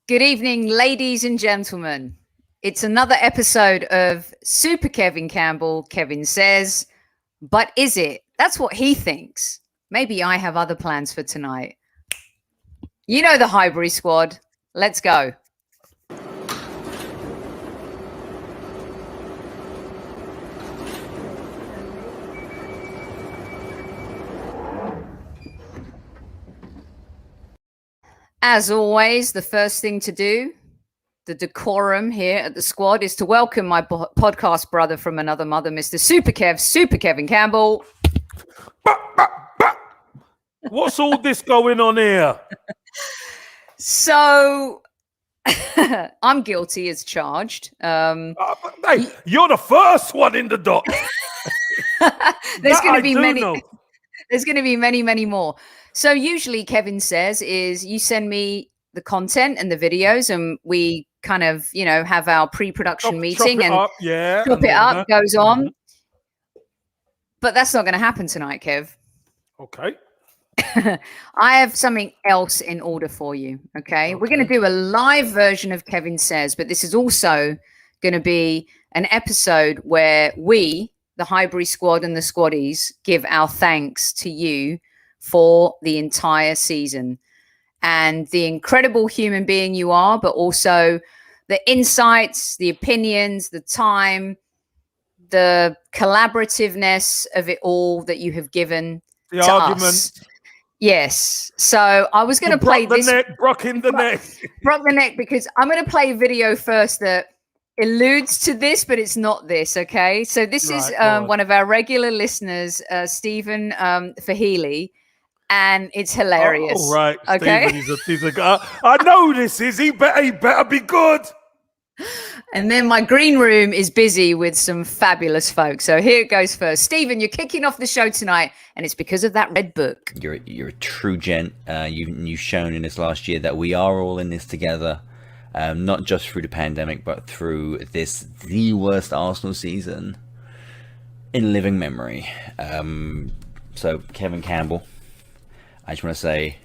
Good evening, ladies and gentlemen. It's another episode of Super Kevin Campbell. Kevin says, but is it? That's what he thinks. Maybe I have other plans for tonight. You know the Highbury squad. Let's go. As always, the first thing to do, the decorum here at the squad, is to welcome my podcast brother from another mother, Mr. Super Kevin Campbell. What's all this going on here? So, I'm guilty as charged. Hey, you're the first one in the dock. There's going to be many. There's going to be many, many more. So usually Kevin says is you send me the content and the videos and we kind of, have our pre-production meeting and chop it up, goes on. But that's not going to happen tonight, Kev. Okay. I have something else in order for you. Okay. We're going to do a live version of Kevin Says, but this is also going to be an episode where we, the Highbury squad and the squaddies, give our thanks to you for the entire season and the incredible human being you are, but also the insights, the opinions, the time, the collaborativeness of it all that you have given the to argument. Us. Yes. So I was going to play this. Brock the neck, because I'm going to play a video first that alludes to this, but it's not this. Okay. So this is one of our regular listeners, Stephen Fahili. And it's hilarious. Oh, right. Okay. Stephen, he's a guy. I know this is. He better be good. And then my green room is busy with some fabulous folks. So here it goes first. Stephen, you're kicking off the show tonight, and it's because of that red book. You're a true gent. You've shown in this last year that we are all in this together, not just through the pandemic, but through the worst Arsenal season in living memory. So Kevin Campbell, I just want to say,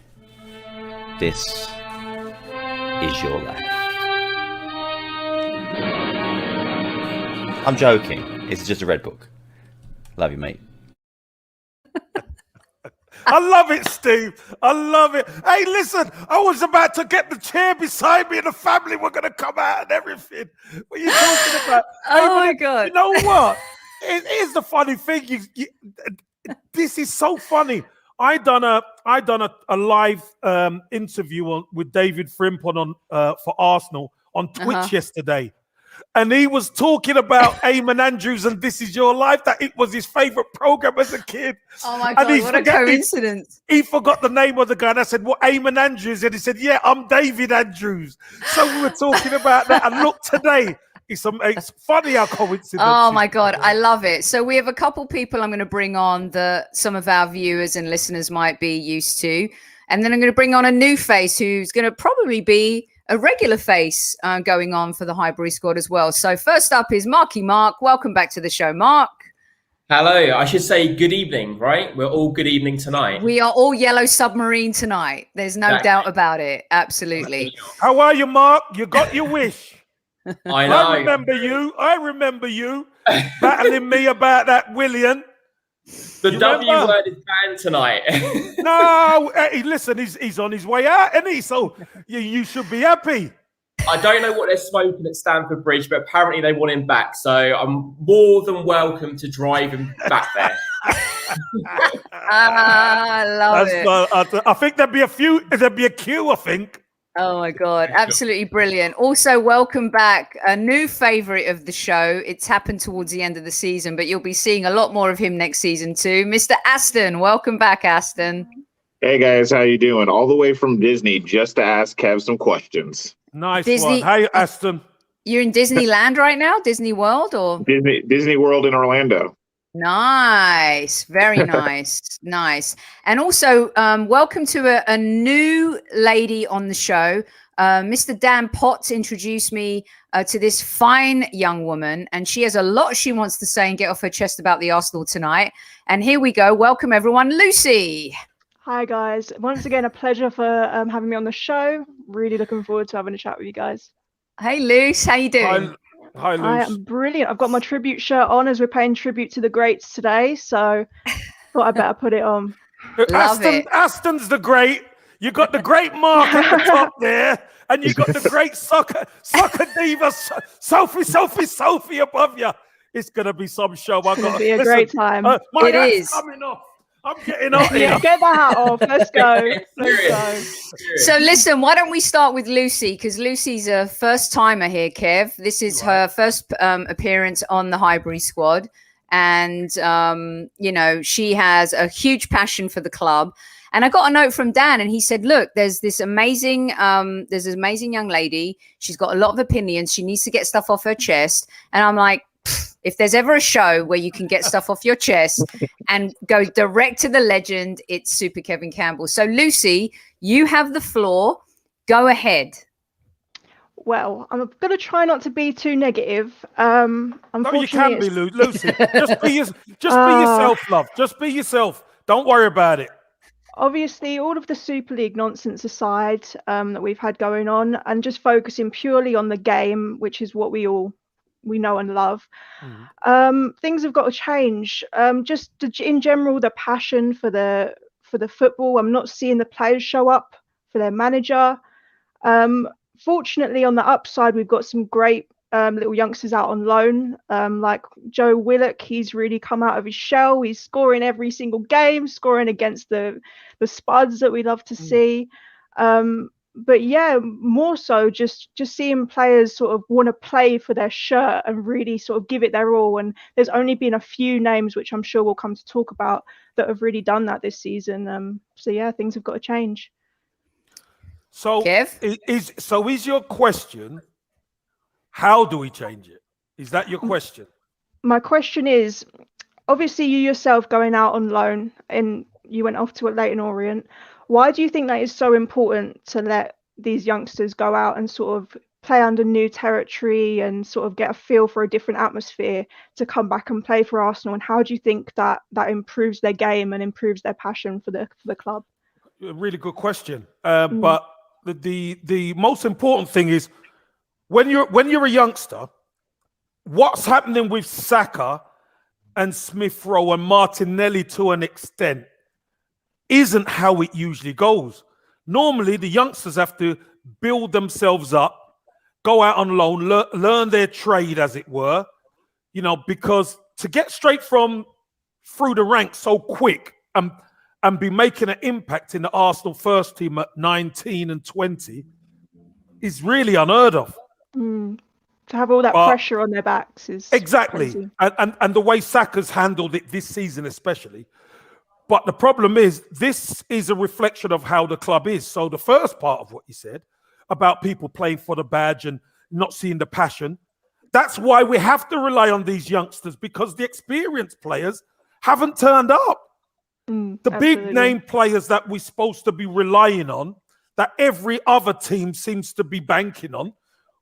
this is your life. I'm joking. It's just a red book. Love you, mate. I love it, Steve. I love it. Hey, listen, I was about to get the chair beside me and the family were going to come out and everything. What are you talking about? My God. You know what? Here's the funny thing. This is so funny. I done a live interview with David Frimpong for Arsenal on Twitch yesterday. And he was talking about Eamon Andrews and This Is Your Life, that it was his favorite program as a kid. Oh my God, what a coincidence. He forgot the name of the guy. And I said, what, Eamon Andrews? And he said, yeah, I'm David Andrews. So we were talking about that. And look, today, it's funny how coincidence. Oh my God, I love it. So we have a couple people I'm going to bring on that some of our viewers and listeners might be used to. And then I'm going to bring on a new face who's going to probably be a regular face going on for the Highbury squad as well. So first up is Marky Mark. Welcome back to the show, Mark. Hello. I should say good evening, right? We're all good evening tonight. We are all Yellow Submarine tonight. There's no doubt about it. Absolutely. How are you, Mark? You got your wish. I know. I remember you battling me about that William. The W word is banned tonight. No, hey, listen, he's on his way out, isn't he? So you should be happy. I don't know what they're smoking at Stamford Bridge, but apparently they want him back. So I'm more than welcome to drive him back there. I love it. I think there'd be a queue, I think. Oh my God, absolutely brilliant. Also, welcome back, a new favorite of the show. It's happened towards the end of the season, but you'll be seeing a lot more of him next season too. Mr. Aston, welcome back, Aston. Hey guys, how you doing? All the way from Disney just to ask Kev some questions. Nice one. Hey, Aston. You're in Disneyland right now? Disney World or? Disney World in Orlando. Nice. Very nice. Nice. And also, welcome to a new lady on the show. Mr. Dan Potts introduced me to this fine young woman, and she has a lot she wants to say and get off her chest about the Arsenal tonight. And here we go. Welcome, everyone. Lucy. Hi guys. Once again, a pleasure for having me on the show. Really looking forward to having a chat with you guys. Hey, Luce, how you doing? Hi, Luce. I am brilliant. I've got my tribute shirt on as we're paying tribute to the greats today, so thought I better put it on. Aston's the great. You got the great Mark at the top there, and you got the great soccer diva Sophie above you. It's gonna be some show. It's gonna be a great time. My hat's coming off. I'm getting up here. Yeah, get the hat off. Let's go. Let's go. So listen, why don't we start with Lucy? Because Lucy's a first timer here, Kev. This is her first appearance on the Highbury squad. And, she has a huge passion for the club. And I got a note from Dan and he said, look, there's this amazing young lady. She's got a lot of opinions. She needs to get stuff off her chest. And I'm like, if there's ever a show where you can get stuff off your chest and go direct to the legend, it's Super Kevin Campbell. So, Lucy, you have the floor. Go ahead. Well, I'm going to try not to be too negative. No, you can be, Lucy. Just be yourself, love. Just be yourself. Don't worry about it. Obviously, all of the Super League nonsense aside that we've had going on, and just focusing purely on the game, which is what we know and love. Things have got to change. Just in general, the passion for the football. I'm not seeing the players show up for their manager. Fortunately, on the upside, we've got some great little youngsters out on loan, like Joe Willock. He's really come out of his shell. He's scoring every single game, scoring against the Spuds that we love to see. But yeah, more so just seeing players sort of want to play for their shirt and really sort of give it their all. And there's only been a few names, which I'm sure we'll come to talk about, that have really done that this season. So yeah, things have got to change. So Kev? is your question, how do we change it? Is that your question? My question is, obviously you yourself going out on loan and you went off to a Leyton Orient. Why do you think that is so important to let these youngsters go out and sort of play under new territory and sort of get a feel for a different atmosphere to come back and play for Arsenal? And how do you think that improves their game and improves their passion for the club? A really good question. But the most important thing is when you're a youngster, what's happening with Saka and Smith Rowe and Martinelli to an extent isn't how it usually goes. Normally, the youngsters have to build themselves up, go out on loan, learn their trade, as it were, because to get straight from through the ranks so quick and be making an impact in the Arsenal first team at 19 and 20 is really unheard of. To have all that pressure on their backs is exactly crazy. And the way Saka's handled it this season especially. But the problem is, this is a reflection of how the club is. So the first part of what you said about people playing for the badge and not seeing the passion, that's why we have to rely on these youngsters, because the experienced players haven't turned up. The big name players that we're supposed to be relying on, that every other team seems to be banking on,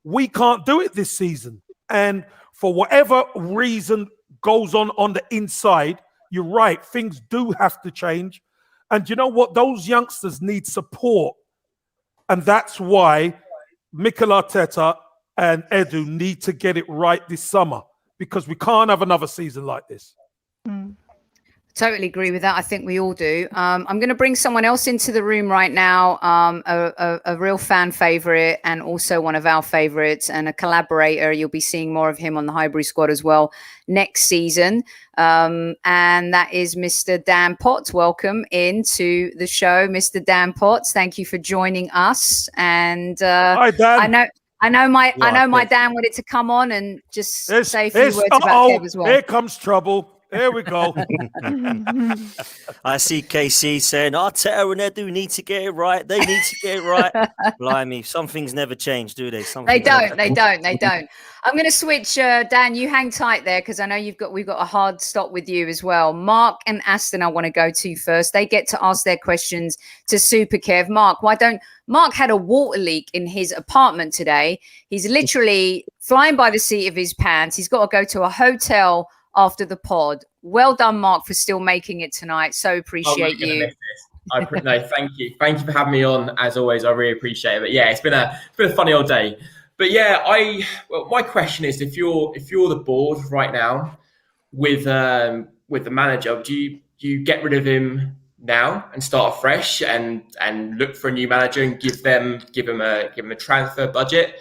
we can't do it this season. And for whatever reason goes on the inside, you're right, things do have to change. And you know what? Those youngsters need support. And that's why Mikel Arteta and Edu need to get it right this summer, because we can't have another season like this. Totally agree with that. I think we all do. I'm going to bring someone else into the room right now, a real fan favorite and also one of our favorites and a collaborator. You'll be seeing more of him on the Highbury squad as well next season. And that is Mr. Dan Potts. Welcome into the show, Mr. Dan Potts. Thank you for joining us. And hi, Dan. I know my Dan wanted to come on and just say a few words about Kev as well. Here comes trouble. There we go. I see KC saying, Arteta and Edu need to get it right. They need to get it right. Blimey, some things never change, do they? They don't. I'm going to switch. Dan, you hang tight there because I know we've got a hard stop with you as well. Mark and Aston, I want to go to first. They get to ask their questions to Super Kev. Mark had a water leak in his apartment today. He's literally flying by the seat of his pants. He's got to go to a hotel after the pod. Well done, Mark, for still making it tonight. So appreciate you. No, thank you for having me on. As always, I really appreciate it. But yeah, it's been a funny old day. But yeah, my question is, if you're the board right now with the manager, do you get rid of him now and start afresh and look for a new manager and give him a transfer budget?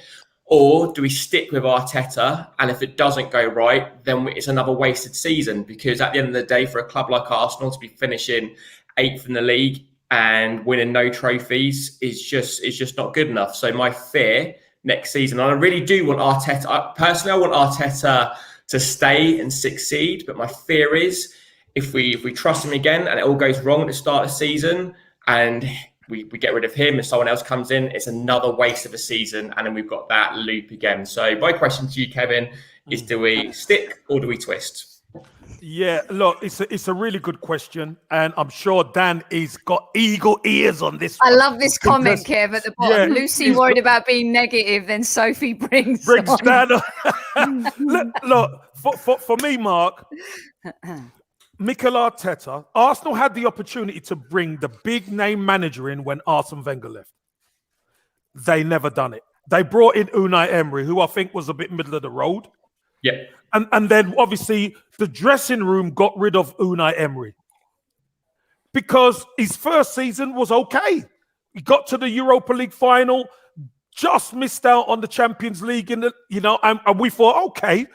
Or do we stick with Arteta, and if it doesn't go right, then it's another wasted season? Because at the end of the day, for a club like Arsenal to be finishing 8th in the league and winning no trophies is just not good enough. So my fear next season, and I really do want Arteta. Personally, I want Arteta to stay and succeed. But my fear is if we trust him again and it all goes wrong at the start of the season, and we get rid of him and someone else comes in, it's another waste of a season, and then we've got that loop again. So my question to you, Kevin, is do we stick or do we twist? Yeah, look, it's a really good question, and I'm sure Dan is got eagle ears on this one. I love this comment, Kev, at the bottom. Yeah, Lucy worried about being negative, then Sophie brings on. Dan. look, for me, Mark, Mikel Arteta, Arsenal had the opportunity to bring the big name manager in when Arsene Wenger left. They never done it. They brought in Unai Emery, who I think was a bit middle of the road. Yeah. And then obviously the dressing room got rid of Unai Emery because his first season was okay. He got to the Europa League final, just missed out on the Champions League and we thought, okay.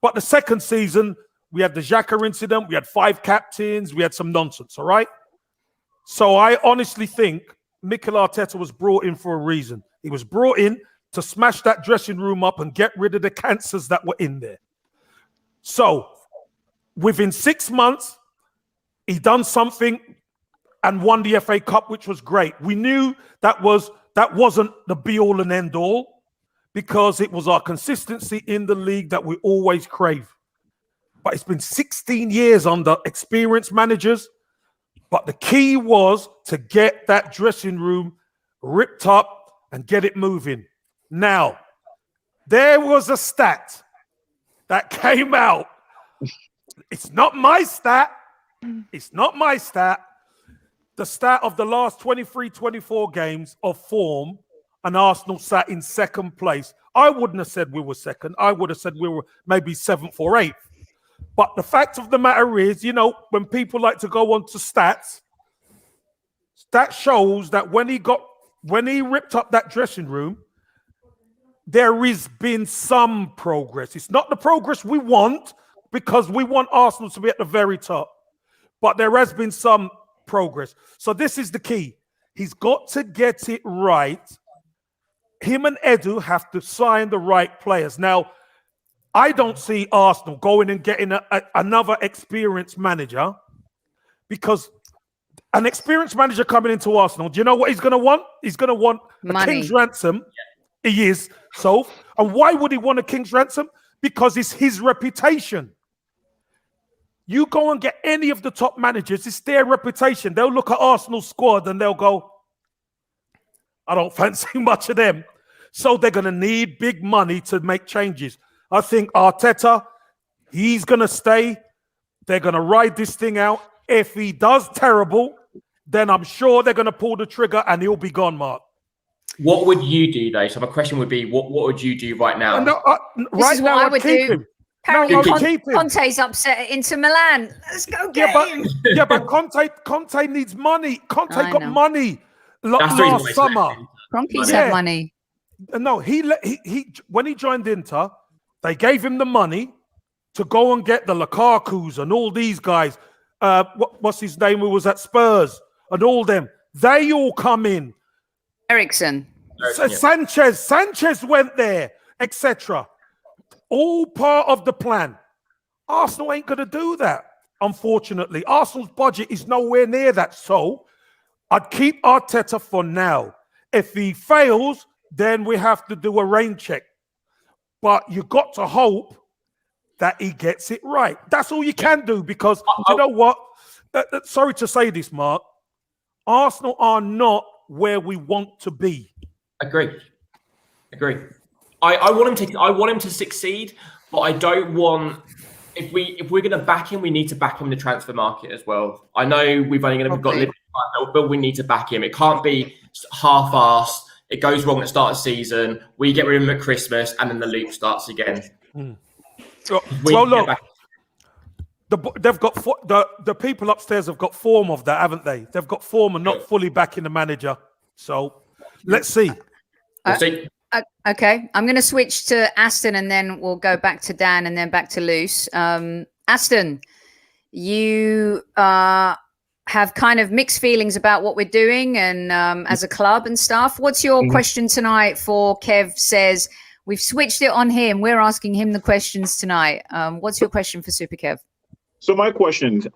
But the second season, we had the Xhaka incident, we had 5 captains, we had some nonsense, all right? So I honestly think Mikel Arteta was brought in for a reason. He was brought in to smash that dressing room up and get rid of the cancers that were in there. So within 6 months, he done something and won the FA Cup, which was great. We knew that wasn't the be-all and end-all because it was our consistency in the league that we always crave. But it's been 16 years under experienced managers. But the key was to get that dressing room ripped up and get it moving. Now, there was a stat that came out. It's not my stat. It's not my stat. The stat of the last 23, 24 games of form, and Arsenal sat in second place. I wouldn't have said we were second. I would have said we were maybe 7th or 8th. But the fact of the matter is, when people like to go on to stats, that shows that when he ripped up that dressing room, there has been some progress. It's not the progress we want because we want Arsenal to be at the very top, but there has been some progress. So this is the key. He's got to get it right. Him and Edu have to sign the right players. Now, I don't see Arsenal going and getting another experienced manager because an experienced manager coming into Arsenal, do you know what he's going to want? He's going to want a king's ransom. He is. So, and why would he want a king's ransom? Because it's his reputation. You go and get any of the top managers, it's their reputation. They'll look at Arsenal's squad and they'll go, I don't fancy much of them. So they're going to need big money to make changes. I think Arteta, he's going to stay. They're going to ride this thing out. If he does terrible, then I'm sure they're going to pull the trigger and he'll be gone, Mark. What would you do, though? So my question would be, what would you do right now? This is what I would do. Apparently, keep him. Conte's upset at Inter Milan. Let's go get him. Yeah, but Conte needs money. Conte got money That's last summer. Kroenke's had money. No, he when he joined Inter, they gave him the money to go and get the Lukaku's and all these guys. What's his name? Who was at Spurs and all them. They all come in. Ericsson. Sanchez went there, etc. All part of the plan. Arsenal ain't going to do that, unfortunately. Arsenal's budget is nowhere near that. So I'd keep Arteta for now. If he fails, then we have to do a rain check. But you got to hope that he gets it right. That's all you can do because, you know what? Sorry to say this, Mark. Arsenal are not where we want to be. Agree. I want him to succeed, but I don't want. If we're going to back him, we need to back him in the transfer market as well. I know we've only got limited but we need to back him. It can't be half-assed. It goes wrong at the start of the season. We get rid of him at Christmas, and then the loop starts again. Well, look, they've got the people upstairs have got form of that, haven't they? They've got form and not fully backing the manager. So let's see. We'll see. Okay, I'm going to switch to Aston, and then we'll go back to Dan, and then back to Luce. Aston, you have kind of mixed feelings about what we're doing and as a club and stuff. What's your question tonight for Kev Says? We've switched it on him. We're asking him the questions tonight. What's your question for Super Kev? So my question's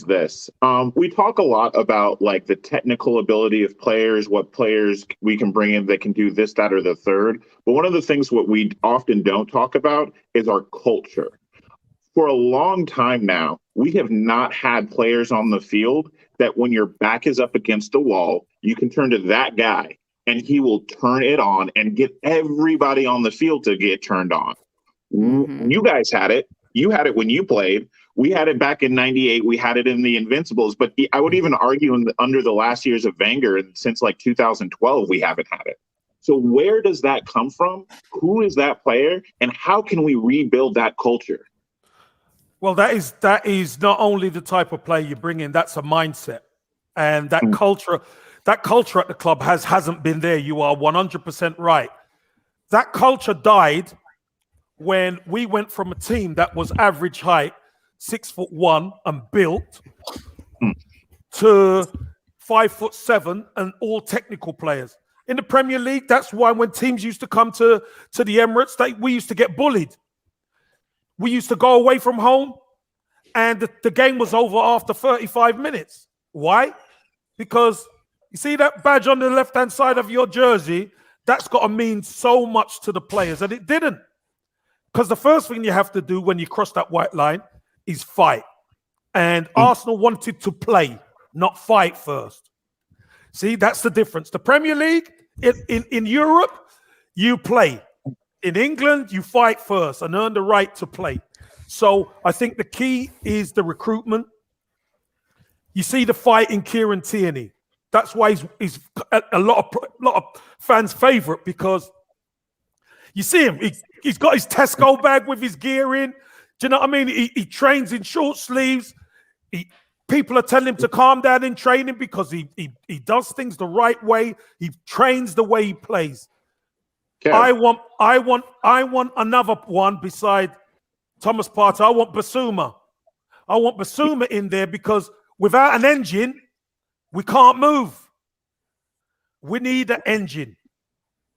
this. We talk a lot about like the technical ability of players, what players we can bring in that can do this, that, or the third. But one of the things what we often don't talk about is our culture. For a long time now, we have not had players on the field that when your back is up against the wall, you can turn to that guy and he will turn it on and get everybody on the field to get turned on. You guys had it. You had it when you played. We had it back in '98. We had it in the Invincibles. But I would even argue under the last years of Wenger, and since like 2012, we haven't had it. So where does that come from? Who is that player? And how can we rebuild that culture? Well, that is not only the type of player you bring in, that's a mindset. And that culture at the club hasn't been there. You are 100% right. That culture died when we went from a team that was average height, 6'1" and built, to 5'7" and all technical players. In the Premier League, that's why when teams used to come to the Emirates, we used to get bullied. We used to go away from home and the game was over after 35 minutes. Why? Because you see that badge on the left-hand side of your jersey, that's got to mean so much to the players. And it didn't. Because the first thing you have to do when you cross that white line is fight. And Arsenal wanted to play, not fight first. See, that's the difference. The Premier League, in Europe, you play. In England, you fight first and earn the right to play. So I think the key is the recruitment. You see the fight in Kieran Tierney. That's why he's a lot of fans' favourite, because you see him. He's got his Tesco bag with his gear in. Do you know what I mean? He trains in short sleeves. People are telling him to calm down in training because he does things the right way. He trains the way he plays. Okay. I want another one beside Thomas Partey. I want Basuma. I want Basuma in there because without an engine, we can't move. We need an engine.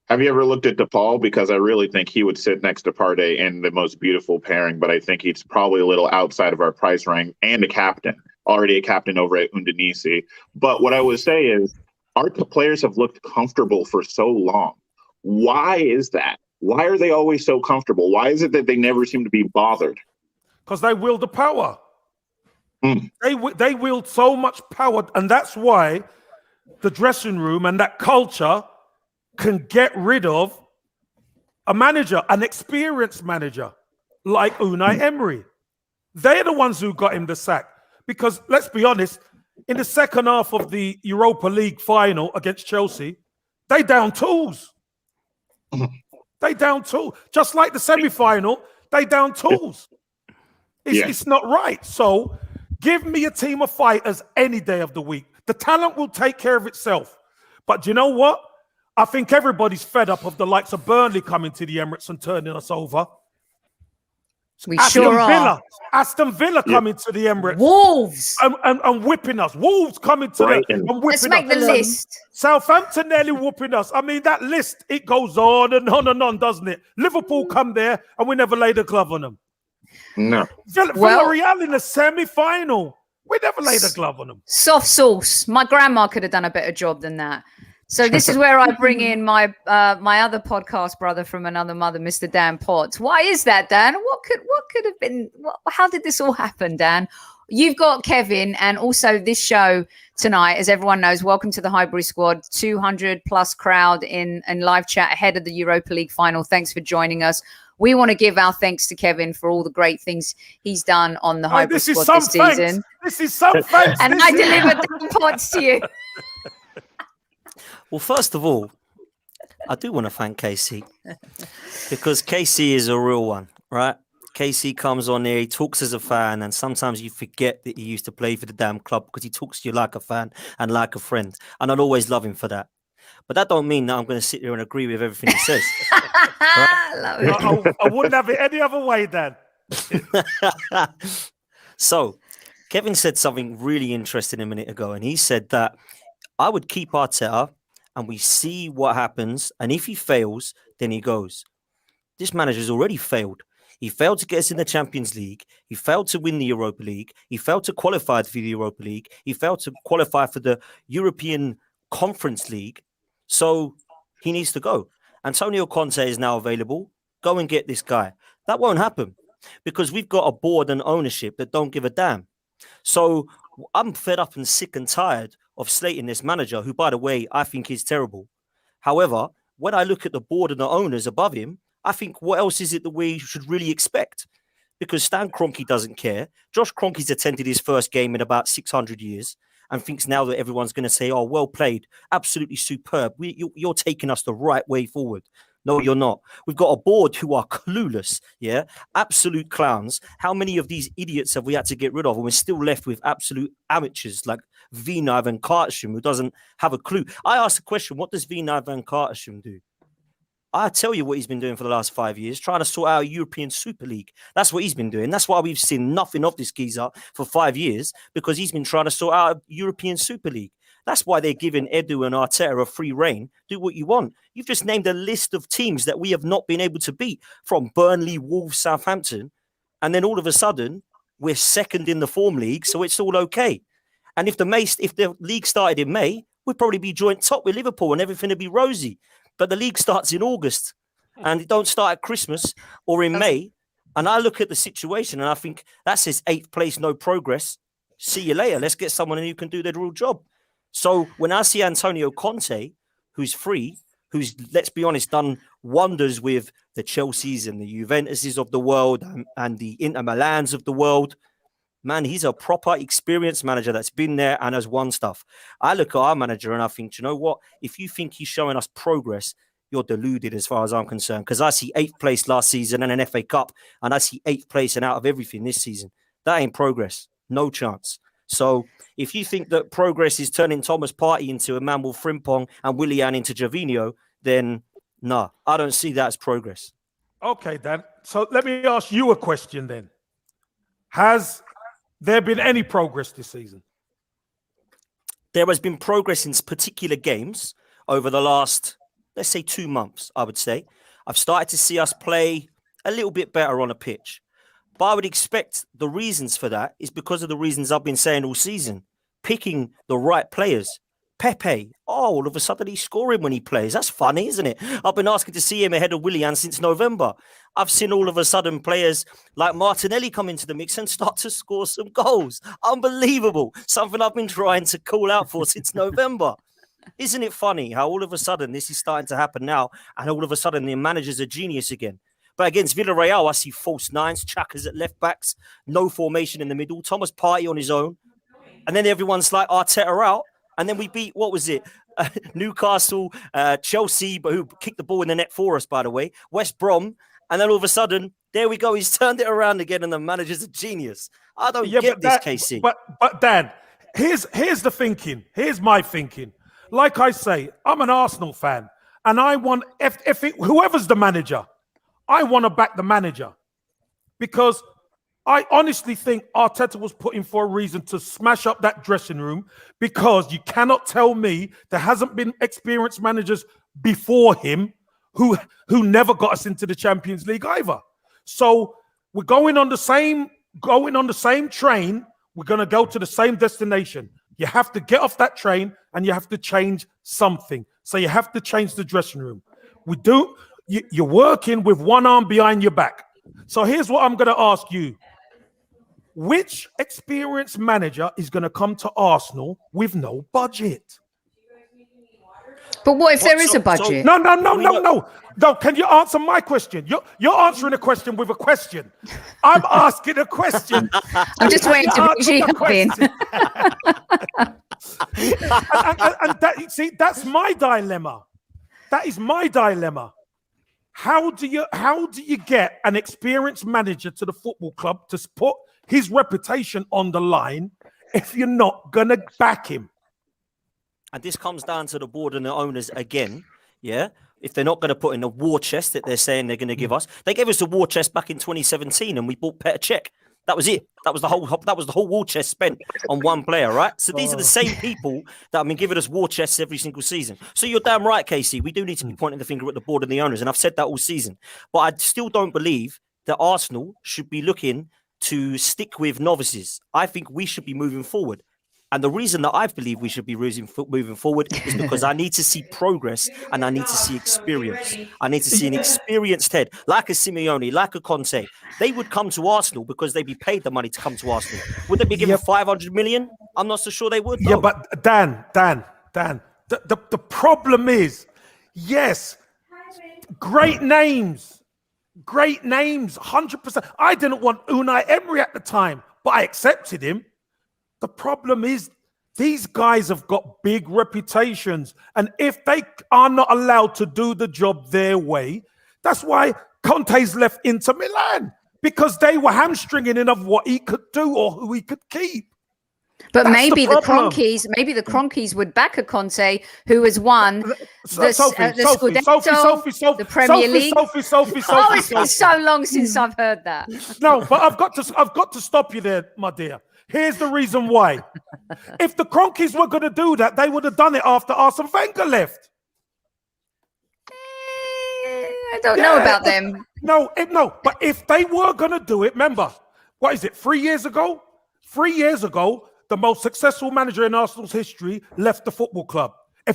Have you ever looked at DePaul? Because I really think he would sit next to Partey in the most beautiful pairing, but I think he's probably a little outside of our price rank and a captain, already a captain over at Udinese. But what I would say is our players have looked comfortable for so long. Why is that? Why are they always so comfortable? Why is it that they never seem to be bothered? Because they wield the power. They wield so much power, and that's why the dressing room and that culture can get rid of a manager, an experienced manager like Unai Emery. They're the ones who got him the sack. Because let's be honest, in the second half of the Europa League final against Chelsea, they down tools. They down tools. Just like the semi-final, they down tools. It's not right. So give me a team of fighters any day of the week. The talent will take care of itself. But do you know what? I think everybody's fed up of the likes of Burnley coming to the Emirates and turning us over. We sure are. Aston Villa coming to the Emirates. Wolves. And whipping us. Wolves coming to them and whipping us. Let's make the list. Southampton nearly whooping us. I mean, that list, it goes on and on and on, doesn't it? Liverpool come there and we never laid a glove on them. No. Villarreal in the semi-final. We never laid a glove on them. Soft sauce. My grandma could have done a better job than that. So this is where I bring in my other podcast brother from another mother, Mr. Dan Potts. Why is that, Dan? What could have been? How did this all happen, Dan? You've got Kevin, and also this show tonight, as everyone knows. Welcome to the Highbury squad. 200 plus crowd in live chat ahead of the Europa League final. Thanks for joining us. we want to give our thanks to Kevin for all the great things he's done on the Highbury squad this season. This is some thanks. And I delivered the pots to you. Well, first of all, I do want to thank Casey because Casey is a real one, right? Casey comes on here, he talks as a fan, and sometimes you forget that he used to play for the damn club because he talks to you like a fan and like a friend. And I'll always love him for that. But that don't mean that I'm going to sit here and agree with everything he says. I wouldn't have it any other way, Dan. So, Kevin said something really interesting a minute ago, and he said that I would keep Arteta and we see what happens. And if he fails, then he goes. This manager's already failed. He failed to get us in the Champions League. He failed to win the Europa League. He failed to qualify for the Europa League. He failed to qualify for the European Conference League. So he needs to go. Antonio Conte is now available. Go and get this guy. That won't happen because we've got a board and ownership that don't give a damn. So I'm fed up and sick and tired of slating this manager, who, by the way, I think is terrible. However, when I look at the board and the owners above him, I think, what else is it that we should really expect? Because Stan Kroenke doesn't care. Josh Kroenke's attended his first game in about 600 years and thinks now that everyone's going to say, oh, well played, absolutely superb. You're taking us the right way forward. No, you're not. We've got a board who are clueless, yeah? Absolute clowns. How many of these idiots have we had to get rid of? And we're still left with absolute amateurs like Vinay Van Kartesham, who doesn't have a clue. I asked the question, what does Vinay Van Kartesham do? I tell you what he's been doing for the last 5 years, trying to sort out a European Super League. That's what he's been doing. That's why we've seen nothing of this geezer for 5 years, because he's been trying to sort out a European Super League. That's why they're giving Edu and Arteta a free reign. Do what you want. You've just named a list of teams that we have not been able to beat, from Burnley, Wolves, Southampton. And then all of a sudden, we're second in the form league, so it's all okay. And if the league started in May, we'd probably be joint top with Liverpool and everything would be rosy. But the league starts in August and it don't start at Christmas or in May. And I look at the situation and I think that says 8th place, no progress. See you later. Let's get someone who can do their real job. So when I see Antonio Conte, who's free, who's, let's be honest, done wonders with the Chelseas and the Juventuses of the world and the Inter Milans of the world, man, he's a proper experienced manager that's been there and has won stuff. I look at our manager and I think, you know what? If you think he's showing us progress, you're deluded as far as I'm concerned. Because I see 8th place last season and an FA Cup, and I see 8th place and out of everything this season. That ain't progress. No chance. So if you think that progress is turning Thomas Partey into Emmanuel Frimpong and Willian into Gervinho, then no, I don't see that as progress. Okay, Dan. So let me ask you a question then. Has there been any progress this season? There has been progress in particular games over the last, let's say, 2 months, I would say. I've started to see us play a little bit better on a pitch. But I would expect the reasons for that is because of the reasons I've been saying all season. Picking the right players. Pepe, all of a sudden he's scoring when he plays. That's funny, isn't it? I've been asking to see him ahead of Willian since November. I've seen all of a sudden players like Martinelli come into the mix and start to score some goals. Unbelievable. Something I've been trying to call out for since November. Isn't it funny how all of a sudden this is starting to happen now and all of a sudden the manager's a genius again? But against Villarreal, I see false nines, Chakas at left backs, no formation in the middle, Thomas Partey on his own. And then everyone's like Arteta out. And then we beat, what was it? Newcastle, Chelsea, but who kicked the ball in the net for us, by the way, West Brom. And then all of a sudden, there we go. He's turned it around again and the manager's a genius. I don't get this, KC. But Dan, here's the thinking. Here's my thinking. Like I say, I'm an Arsenal fan. And I want, whoever's the manager, I want to back the manager. Because I honestly think Arteta was put in for a reason to smash up that dressing room, because you cannot tell me there hasn't been experienced managers before him who never got us into the Champions League either. So we're going on the same train. We're going to go to the same destination. You have to get off that train and you have to change something. So you have to change the dressing room. You're working with one arm behind your back. So here's what I'm going to ask you. Which experienced manager is going to come to Arsenal with no budget? But what if there is a budget? No. Can you answer my question? You're answering a question with a question. I'm asking a question. I'm just waiting to bring you up in. and that's my dilemma. That is my dilemma. How do you get an experienced manager to the football club to put his reputation on the line if you're not gonna back him? And this comes down to the board and the owners again. Yeah. If they're not going to put in the war chest that they're saying they're going to give us, they gave us the war chest back in 2017, and we bought Petr Cech. That was it. That was the whole war chest spent on one player, right? So these are the same people that have been giving us war chests every single season. So you're damn right, Casey. We do need to be pointing the finger at the board and the owners, and I've said that all season. But I still don't believe that Arsenal should be looking to stick with novices. I think we should be moving forward. And the reason that I believe we should be moving forward is because I need to see progress and I need to see experience. I need to see an experienced head, like a Simeone, like a Conte. They would come to Arsenal because they'd be paid the money to come to Arsenal. Would they be given 500 million? I'm not so sure they would. Yeah, but Dan, the problem is, yes, great names, 100%. I didn't want Unai Emery at the time, but I accepted him. The problem is these guys have got big reputations. And if they are not allowed to do the job their way, that's why Conte's left Inter Milan, because they were hamstringing him of what he could do or who he could keep. But That's maybe the the problem. Kroenkes would back a Conte who has won the Scudetto, the Premier League. Sophie. It's been so long since I've heard that. No, but I've got to stop you there, my dear. Here's the reason why. If the Kroenkes were going to do that, they would have done it after Arsene Wenger left. I don't know about them. No. But if they were going to do it, remember, what is it, 3 years ago? 3 years ago, the most successful manager in Arsenal's history left the football club.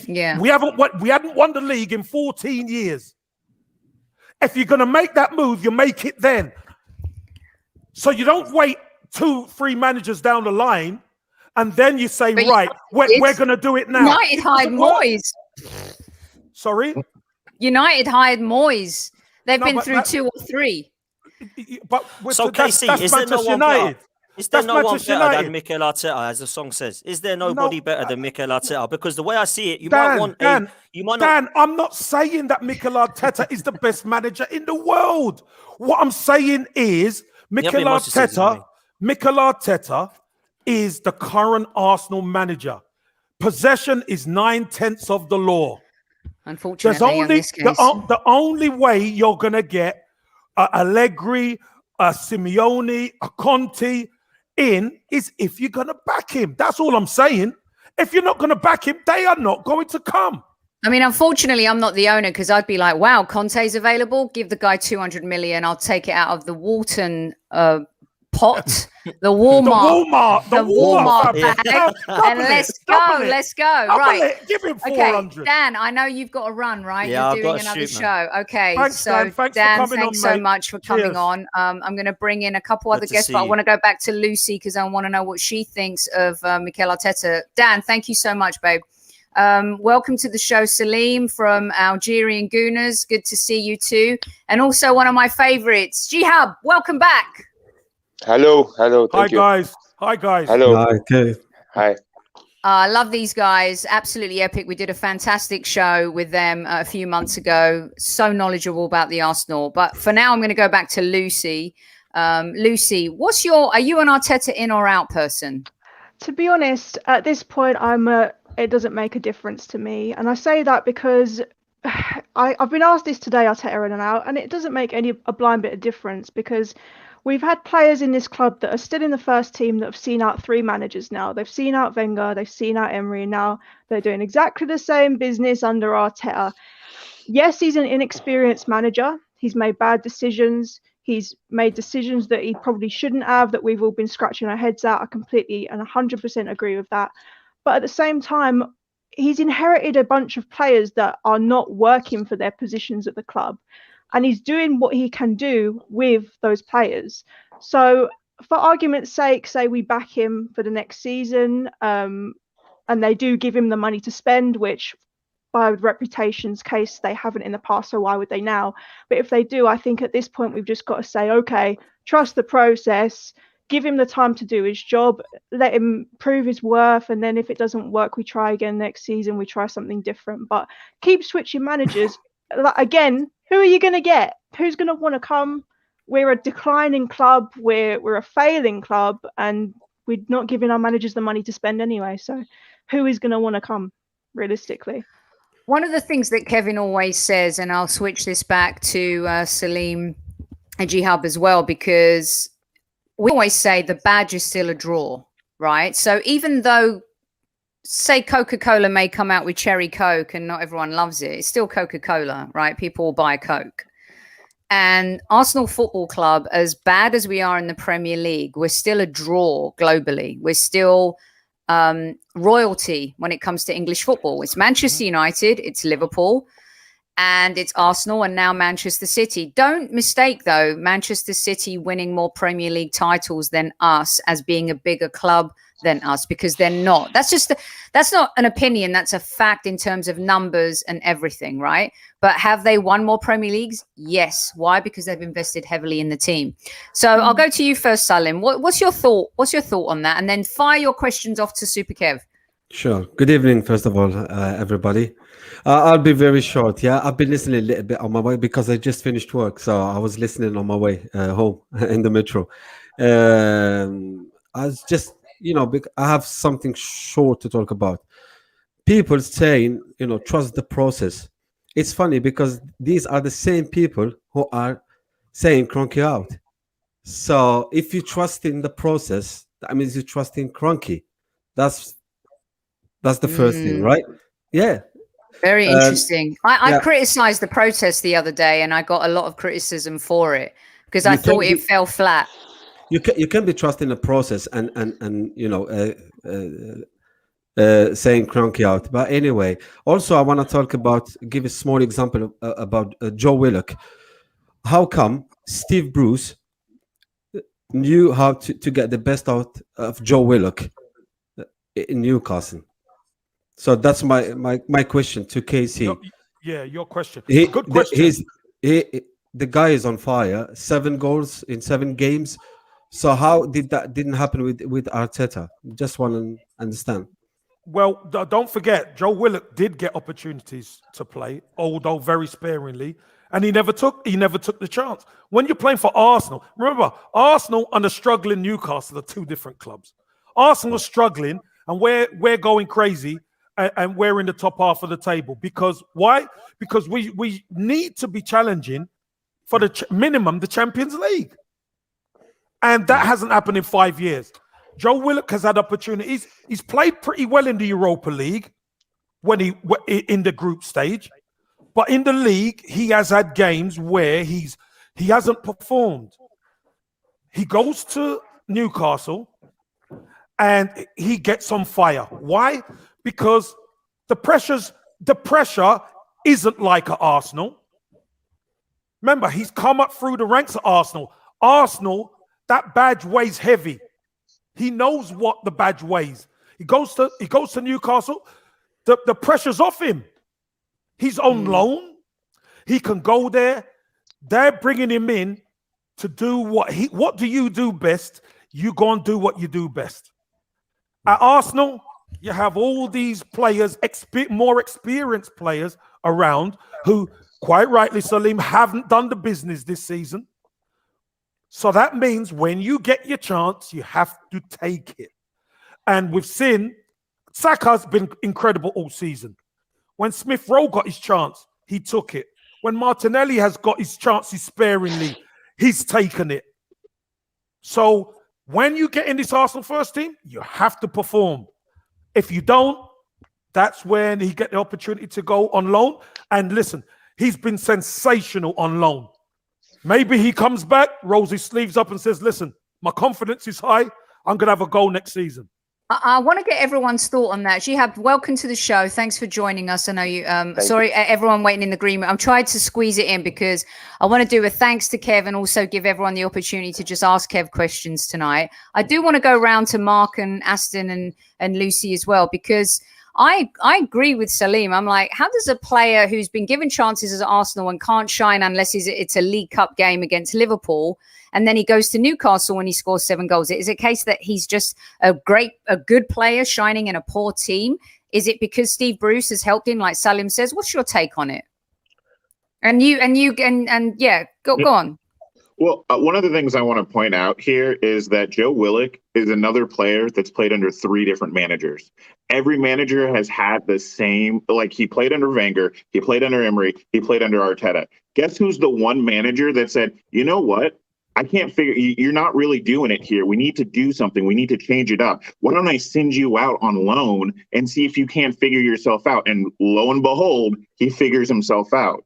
We hadn't won the league in 14 years. If you're going to make that move, you make it then. So you don't wait 2-3 managers down the line, and then you say, right, we're going to do it now. United hired Moyes. Sorry? United hired Moyes. They've been through 2 or 3. But so, Casey, is there no one better? Is there no one better than Mikel Arteta, as the song says? Is there nobody better than Mikel Arteta? Because the way I see it, Dan, I'm not saying that Mikel Arteta is the best manager in the world. What I'm saying is Mikel Arteta is the current Arsenal manager. Possession is 9/10 of the law. Unfortunately, the only way you're going to get Allegri, Simeone, Conte in is if you're going to back him. That's all I'm saying. If you're not going to back him, they are not going to come. I mean, unfortunately, I'm not the owner because I'd be like, wow, Conte's available. Give the guy 200 million. I'll take it out of the Walton pot, the Walmart bag, and let's go. Right. Give him 400. Okay, Dan, I know you've got to run, right? Yeah, You're doing another show. Okay, thanks, so Dan, thanks so much for coming on. I'm going to bring in a couple other guests, but I want to go back to Lucy because I want to know what she thinks of Mikel Arteta. Dan, thank you so much, babe. Welcome to the show, Salim from Algerian Gooners. Good to see you too. And also one of my favorites, Jihab. Welcome back. Hello. Hi, guys. Hello. Okay. Hi. I love these guys. Absolutely epic. We did a fantastic show with them a few months ago. So knowledgeable about the Arsenal. But for now, I'm going to go back to Lucy. Lucy, are you an Arteta in or out person? To be honest, at this point, it doesn't make a difference to me. And I say that because I've been asked this today, Arteta in and out, and it doesn't make a blind bit of difference because we've had players in this club that are still in the first team that have seen out 3 managers now. They've seen out Wenger, they've seen out Emery, and now they're doing exactly the same business under Arteta. Yes, he's an inexperienced manager. He's made bad decisions. He's made decisions that he probably shouldn't have, that we've all been scratching our heads at. I completely and 100% agree with that. But at the same time, he's inherited a bunch of players that are not working for their positions at the club. And he's doing what he can do with those players. So for argument's sake, say we back him for the next season and they do give him the money to spend, which by reputation's case, they haven't in the past, so why would they now? But if they do, I think at this point we've just got to say, okay, trust the process, give him the time to do his job, let him prove his worth, and then if it doesn't work, we try again next season, we try something different. But keep switching managers. Again, who are you going to get? Who's going to want to come? We're a declining club, we're a failing club, and we're not giving our managers the money to spend anyway. So who is going to want to come, realistically? One of the things that Kevin always says, and I'll switch this back to Salim and G-Hub as well, because we always say the badge is still a draw, right? So even though, say, Coca-Cola may come out with cherry Coke and not everyone loves it, it's still Coca-Cola, right? People will buy Coke. And Arsenal Football Club, as bad as we are in the Premier League, we're still a draw globally. We're still royalty when it comes to English football. It's Manchester United, it's Liverpool, and it's Arsenal, and now Manchester City. Don't mistake, though, Manchester City winning more Premier League titles than us as being a bigger club than us, because they're not. That's not an opinion. That's a fact in terms of numbers and everything, right? But have they won more Premier Leagues? Yes. Why? Because they've invested heavily in the team. So I'll go to you first, Salim. What's your thought? What's your thought on that? And then fire your questions off to Super Kev. Sure. Good evening, first of all, everybody. I'll be very short. Yeah, I've been listening a little bit on my way because I just finished work, so I was listening on my way home in the metro. I was just, I have something short to talk about. People saying, trust the process. It's funny because these are the same people who are saying Kroenke out. So if you trust in the process, that means you trust in Kroenke. That's the first thing, right? Yeah. Very interesting. I criticized the protest the other day, and I got a lot of criticism for it because I thought it fell flat. You can be trusting the process and saying Kroenke out. But anyway, also I want to give a small example about Joe Willock. How come Steve Bruce knew how to get the best out of Joe Willock in Newcastle? So that's my question to KC. Your question. Good question. The guy is on fire. 7 goals in 7 games. So how didn't happen with Arteta? Just want to understand. Well, don't forget, Joe Willock did get opportunities to play, although very sparingly, and he never took the chance. When you're playing for Arsenal, remember, Arsenal and a struggling Newcastle are 2 different clubs. Arsenal are struggling, and we're going crazy, and we're in the top half of the table. Because why? Because we need to be challenging for the minimum the Champions League. And that hasn't happened in 5 years. Joe Willock has had opportunities. He's played pretty well in the Europa League when he in the group stage, but in the league he has had games where he hasn't performed. He goes to Newcastle and he gets on fire. Why? Because the pressure isn't like at Arsenal. Remember, he's come up through the ranks at Arsenal. Arsenal, that badge weighs heavy. He knows what the badge weighs. He goes to Newcastle. The pressure's off him. He's on loan. He can go there. They're bringing him in to do what do you do best? You go and do what you do best. At Arsenal, you have all these players, more experienced players around who, quite rightly, Salim, haven't done the business this season. So that means when you get your chance, you have to take it. And we've seen Saka's been incredible all season. When Smith Rowe got his chance, he took it. When Martinelli has got his chances sparingly, he's taken it. So when you get in this Arsenal first team, you have to perform. If you don't, that's when he get the opportunity to go on loan. And listen, he's been sensational on loan. Maybe he comes back, rolls his sleeves up and says, listen, my confidence is high. I'm going to have a goal next season. I want to get everyone's thought on that. Shihab, welcome to the show. Thanks for joining us. I know you, sorry, everyone waiting in the green room. I'm trying to squeeze it in because I want to do a thanks to Kev and also give everyone the opportunity to just ask Kev questions tonight. I do want to go round to Mark and Aston and Lucy as well, because I agree with Salim. I'm like, how does a player who's been given chances at Arsenal and can't shine unless it's a League Cup game against Liverpool, and then he goes to Newcastle and he scores 7 goals? Is it a case that he's just a good player shining in a poor team? Is it because Steve Bruce has helped him, like Salim says? What's your take on it? And go on. Well, one of the things I want to point out here is that Joe Willock is another player that's played under 3 different managers. Every manager has had the same, like he played under Wenger, he played under Emery, he played under Arteta. Guess who's the one manager that said, you know what? I can't figure, you're not really doing it here. We need to do something. We need to change it up. Why don't I send you out on loan and see if you can't figure yourself out? And lo and behold, he figures himself out.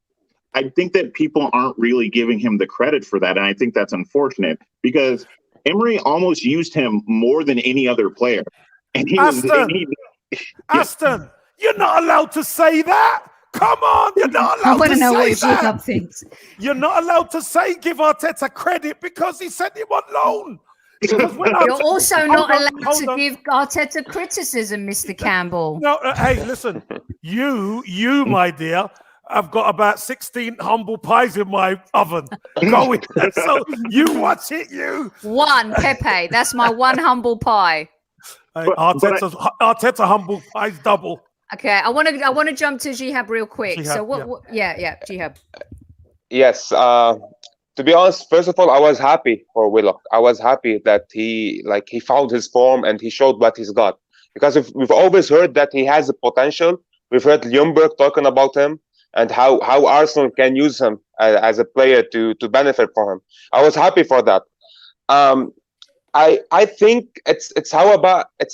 I think that people aren't really giving him the credit for that. And I think that's unfortunate because Emery almost used him more than any other player. And Aston, you're not allowed to say that. Come on, you're not allowed to say that. I want to know what Jacob thinks. You're not allowed to give Arteta credit because he sent him on loan. You're also not allowed to give Arteta criticism, Mr. Campbell. No, hey, listen, you, my dear, I've got about 16 humble pies in my oven going. So you watch it, you. One, Pepe. That's my one humble pie. Hey, Arteta humble pies double. Okay, I want to jump to Jihab real quick. Jihab, so Jihab. Yes. To be honest, first of all, I was happy for Willock. I was happy that he found his form and he showed what he's got. Because we've always heard that he has the potential. We've heard Ljungberg talking about him and how Arsenal can use him as a player to benefit from him. I was happy for that. I think it's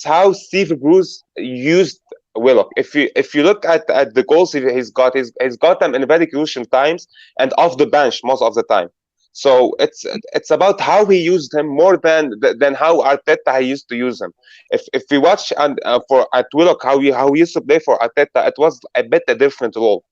how Steve Bruce used Willock. If you look at the goals he's got them in very crucial times and off the bench most of the time. So it's about how he used him more than how Arteta used to use him. If we watch at Willock how he used to play for Arteta, it was a bit a different role.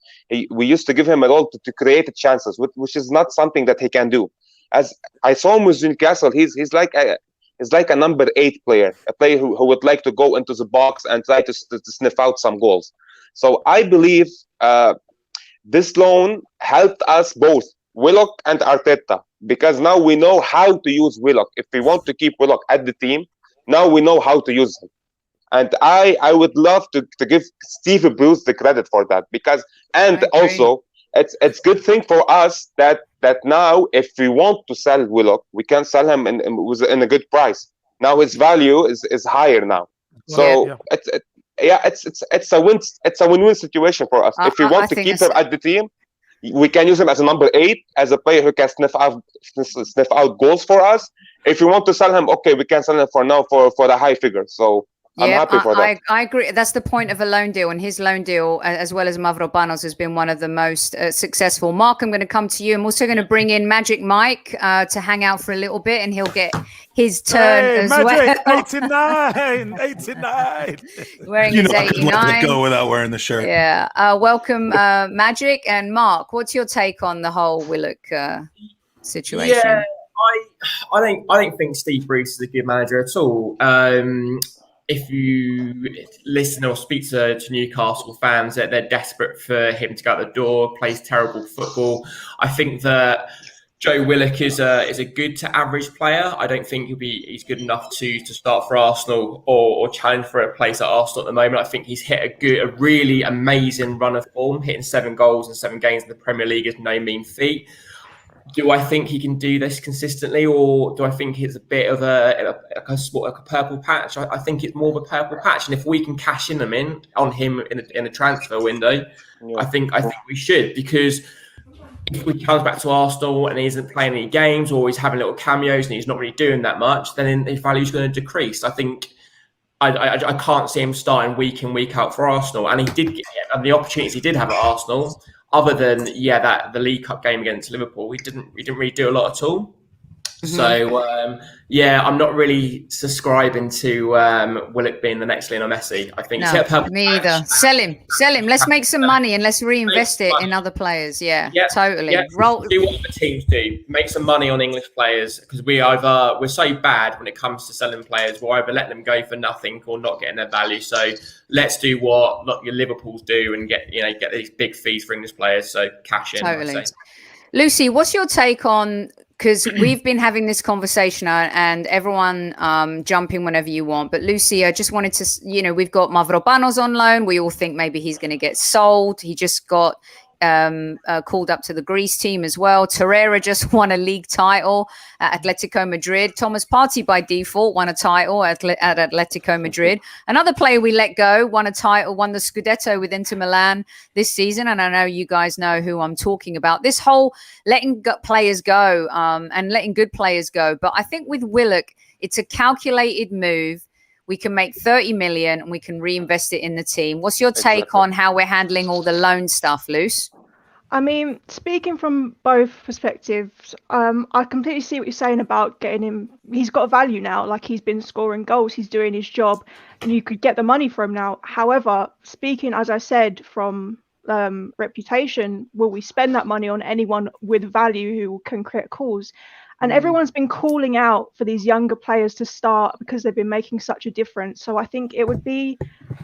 We used to give him a role to create chances, which is not something that he can do. As I saw him with Newcastle, he's like a number 8 player, a player who would like to go into the box and try to sniff out some goals. So I believe this loan helped us both, Willock and Arteta, because now we know how to use Willock. If we want to keep Willock at the team, now we know how to use him. And I would love to give Steve Bruce the credit for that, because also it's good thing for us that now if we want to sell Willock, we can sell him in a good price. Now his value is higher now. So it's a win-win situation for us. If we want to keep him at the team, we can use him as a number 8, as a player who can sniff out goals for us. If we want to sell him, okay, we can sell him for now for the high figure. So I'm happy for that. I agree. That's the point of a loan deal, and his loan deal, as well as Mavropanos, has been one of the most successful. Mark, I'm going to come to you. I'm also going to bring in Magic Mike to hang out for a little bit, and he'll get his turn as Magic, well. 89. Wearing his 89. I couldn't let it go without wearing the shirt. Yeah. Welcome, Magic and Mark. What's your take on the whole Willock situation? Yeah, I don't think Steve Bruce is a good manager at all. If you listen or speak to Newcastle fans, that they're desperate for him to go out the door, plays terrible football. I think that Joe Willock is a good to average player. I don't think he's good enough to start for Arsenal or challenge for a place at Arsenal at the moment. I think he's hit a really amazing run of form, hitting 7 goals in 7 games in the Premier League is no mean feat. Do I think he can do this consistently, or do I think it's a bit of a purple patch? I think it's more of a purple patch, and if we can cash on him in a transfer window, I think we should, because if we comes back to Arsenal and he isn't playing any games, or he's having little cameos and he's not really doing that much, then his value is going to decrease. I think I can't see him starting week in, week out for Arsenal, and the opportunities he did have at Arsenal. Other than the League Cup game against Liverpool, we didn't really do a lot at all. So yeah, I'm not really subscribing to Willock being the next Lionel Messi. I think me either. Sell him. Let's make some money and let's reinvest it in other players. Yeah, totally. Yeah. Do what other teams do. Make some money on English players, because we're so bad when it comes to selling players. We'll either let them go for nothing or not getting their value. So let's do what your Liverpools do and get these big fees for English players. So cash in. Totally. Lucy, what's your take on, because we've been having this conversation and everyone jump in whenever you want. But Lucy, I just wanted to, we've got Mavropanos on loan. We all think maybe he's going to get sold. He just got called up to the Greece team as well. Torreira just won a league title at Atletico Madrid. Thomas Partey by default won a title at Atletico Madrid. Another player we let go won a title, won the Scudetto with Inter Milan this season. And I know you guys know who I'm talking about. This whole letting players go and letting good players go. But I think with Willock, it's a calculated move. We can make 30 million and we can reinvest it in the team. What's your take on how we're handling all the loan stuff, Luce? I mean, speaking from both perspectives, I completely see what you're saying about getting him. He's got a value now. Like, he's been scoring goals, he's doing his job, and you could get the money for him now. However, speaking, as I said, from reputation, will we spend that money on anyone with value who can create a cause? And everyone's been calling out for these younger players to start because they've been making such a difference. So I think it would be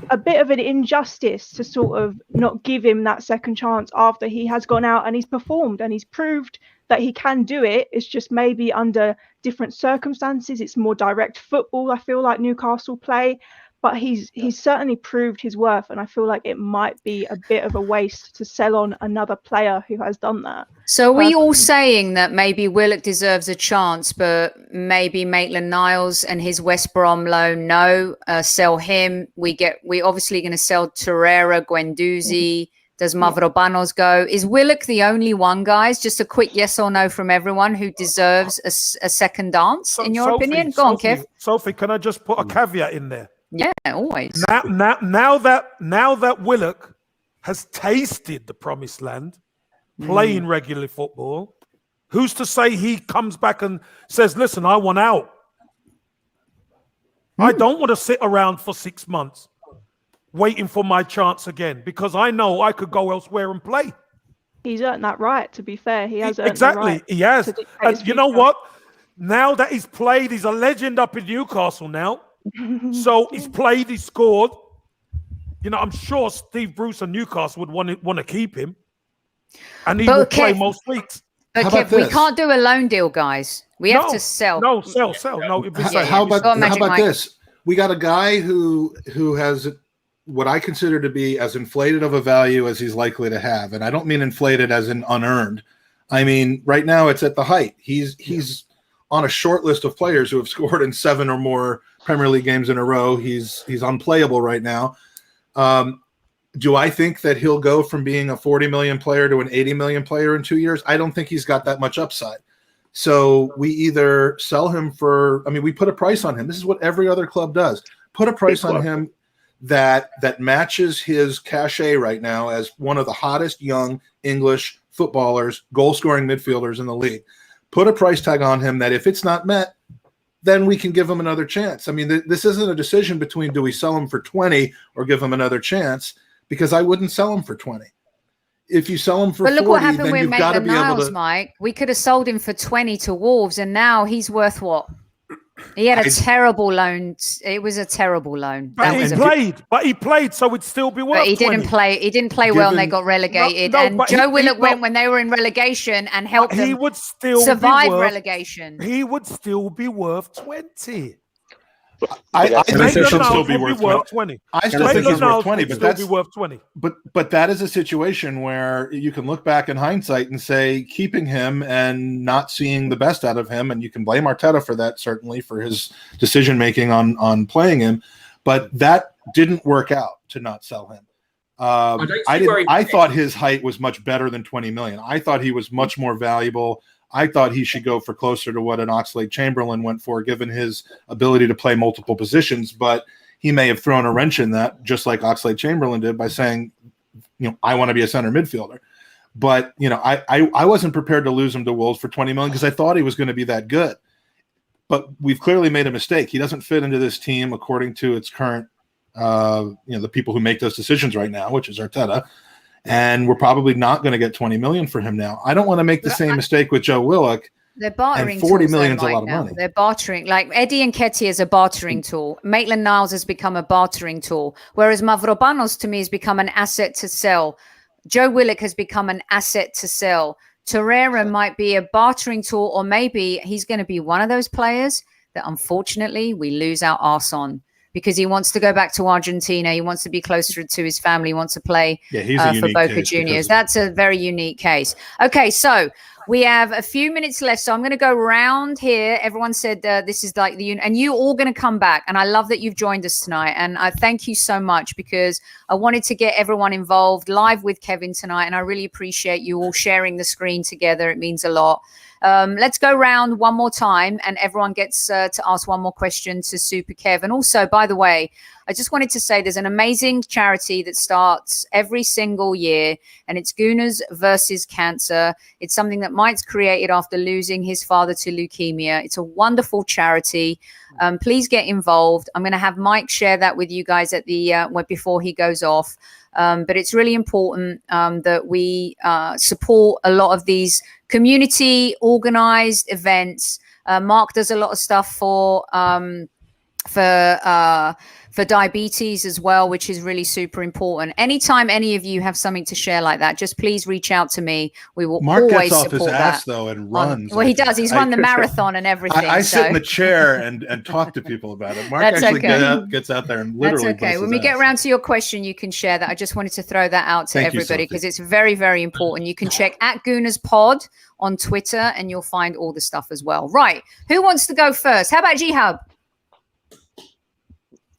a bit of an injustice to sort of not give him that second chance after he has gone out and he's performed and he's proved that he can do it. It's just maybe under different circumstances. It's more direct football, I feel like Newcastle play. But he's certainly proved his worth, and I feel like it might be a bit of a waste to sell on another player who has done that. So are we all saying that maybe Willock deserves a chance, but maybe Maitland-Niles and his West Brom loan, sell him. We obviously going to sell Torreira, Guendouzi. Does Mavropanos go? Is Willock the only one, guys? Just a quick yes or no from everyone who deserves a second dance, in your opinion? Go on, Kev. Sophie, can I just put a caveat in there? Yeah, always. Now that Willock has tasted the promised land, playing regular football, who's to say he comes back and says, listen, I want out. I don't want to sit around for 6 months waiting for my chance again, because I know I could go elsewhere and play. He's earned that right, to be fair. He has earned exactly. The right he has. And you know what? Now that he's played, he's a legend up in Newcastle now. So he's played, he's scored. I'm sure Steve Bruce and Newcastle would want to keep him, and he will play most weeks. But Kev, we can't do a loan deal, guys. We have to sell. No, sell. No, how about this? We got a guy who has what I consider to be as inflated of a value as he's likely to have, and I don't mean inflated as in unearned. I mean, right now it's at the height. He's on a short list of players who have scored in 7 or more Premier League games in a row. He's unplayable right now. Do I think that he'll go from being a 40 million player to an 80 million player in 2 years? I don't think he's got that much upside. So we either sell him we put a price on him. This is what every other club does. Put a price on him that matches his cachet right now as one of the hottest young English footballers, goal-scoring midfielders in the league. Put a price tag on him that if it's not met, then we can give him another chance. I mean, this isn't a decision between do we sell him for 20 or give him another chance, because I wouldn't sell him for 20. If you sell him for 40, look what happened then with you've got to be able Maitland-Niles, to. Mike. We could have sold him for 20 to Wolves, and now he's worth what? He had a terrible loan. It was a terrible loan. But he played, so it'd still be worth. But he 20. didn't play. He didn't play well, and they got relegated. And Joe Willock went when they were in relegation and helped them survive relegation. He would still be worth 20. I think he should still be worth 20. I still think he's worth 20, but that's be worth 20. But that is a situation where you can look back in hindsight and say keeping him and not seeing the best out of him, and you can blame Arteta for that, certainly for his decision making on playing him, but that didn't work out to not sell him. I thought his height was much better than 20 million. I thought he was much more valuable. I thought he should go for closer to what an Oxlade-Chamberlain went for, given his ability to play multiple positions. But he may have thrown a wrench in that, just like Oxlade-Chamberlain did, by saying, I want to be a center midfielder. But I wasn't prepared to lose him to Wolves for 20 million because I thought he was going to be that good. But we've clearly made a mistake. He doesn't fit into this team according to its current, the people who make those decisions right now, which is Arteta. And we're probably not going to get 20 million for him now. I don't want to make the same mistake with Joe Willock. They're bartering. And 40 million is a right lot of now. money. They're bartering. Like Eddie Nketiah is a bartering tool. Maitland-Niles has become a bartering tool. Whereas Mavropanos to me has become an asset to sell. Joe Willock has become an asset to sell. Torreira might be a bartering tool, or maybe he's going to be one of those players that unfortunately we lose our arse on because he wants to go back to Argentina. He wants to be closer to his family. He wants to play for Boca Juniors. That's a very unique case. Okay, so we have a few minutes left, so I'm going to go round here. Everyone said this is like and you all going to come back, and I love that you've joined us tonight, and I thank you so much because I wanted to get everyone involved live with Kevin tonight, and I really appreciate you all sharing the screen together. It means a lot. Let's go round one more time, and everyone gets to ask one more question to Super Kev. And also, by the way, I just wanted to say there's an amazing charity that starts every single year, and it's Gooners versus Cancer. It's something that Mike's created after losing his father to leukemia. It's a wonderful charity. Please get involved. I'm going to have Mike share that with you guys at the before he goes off. But it's really important that we support a lot of these community organized events. Mark does a lot of stuff for diabetes as well, which is really super important. Anytime any of you have something to share like that, just please reach out to me. We will Mark always gets off support his that. ass though and runs. Well, he does. He's run the marathon and everything. I sit in the chair and talk to people about it. Mark That's actually okay. gets out there and literally. That's okay. When we get around to your question, you can share that. I just wanted to throw that out to Thank you, everybody Sophie. because it's very, very important. You can check at Gooners Pod on Twitter and you'll find all the stuff as well. Right. Who wants to go first? How about G-Hub?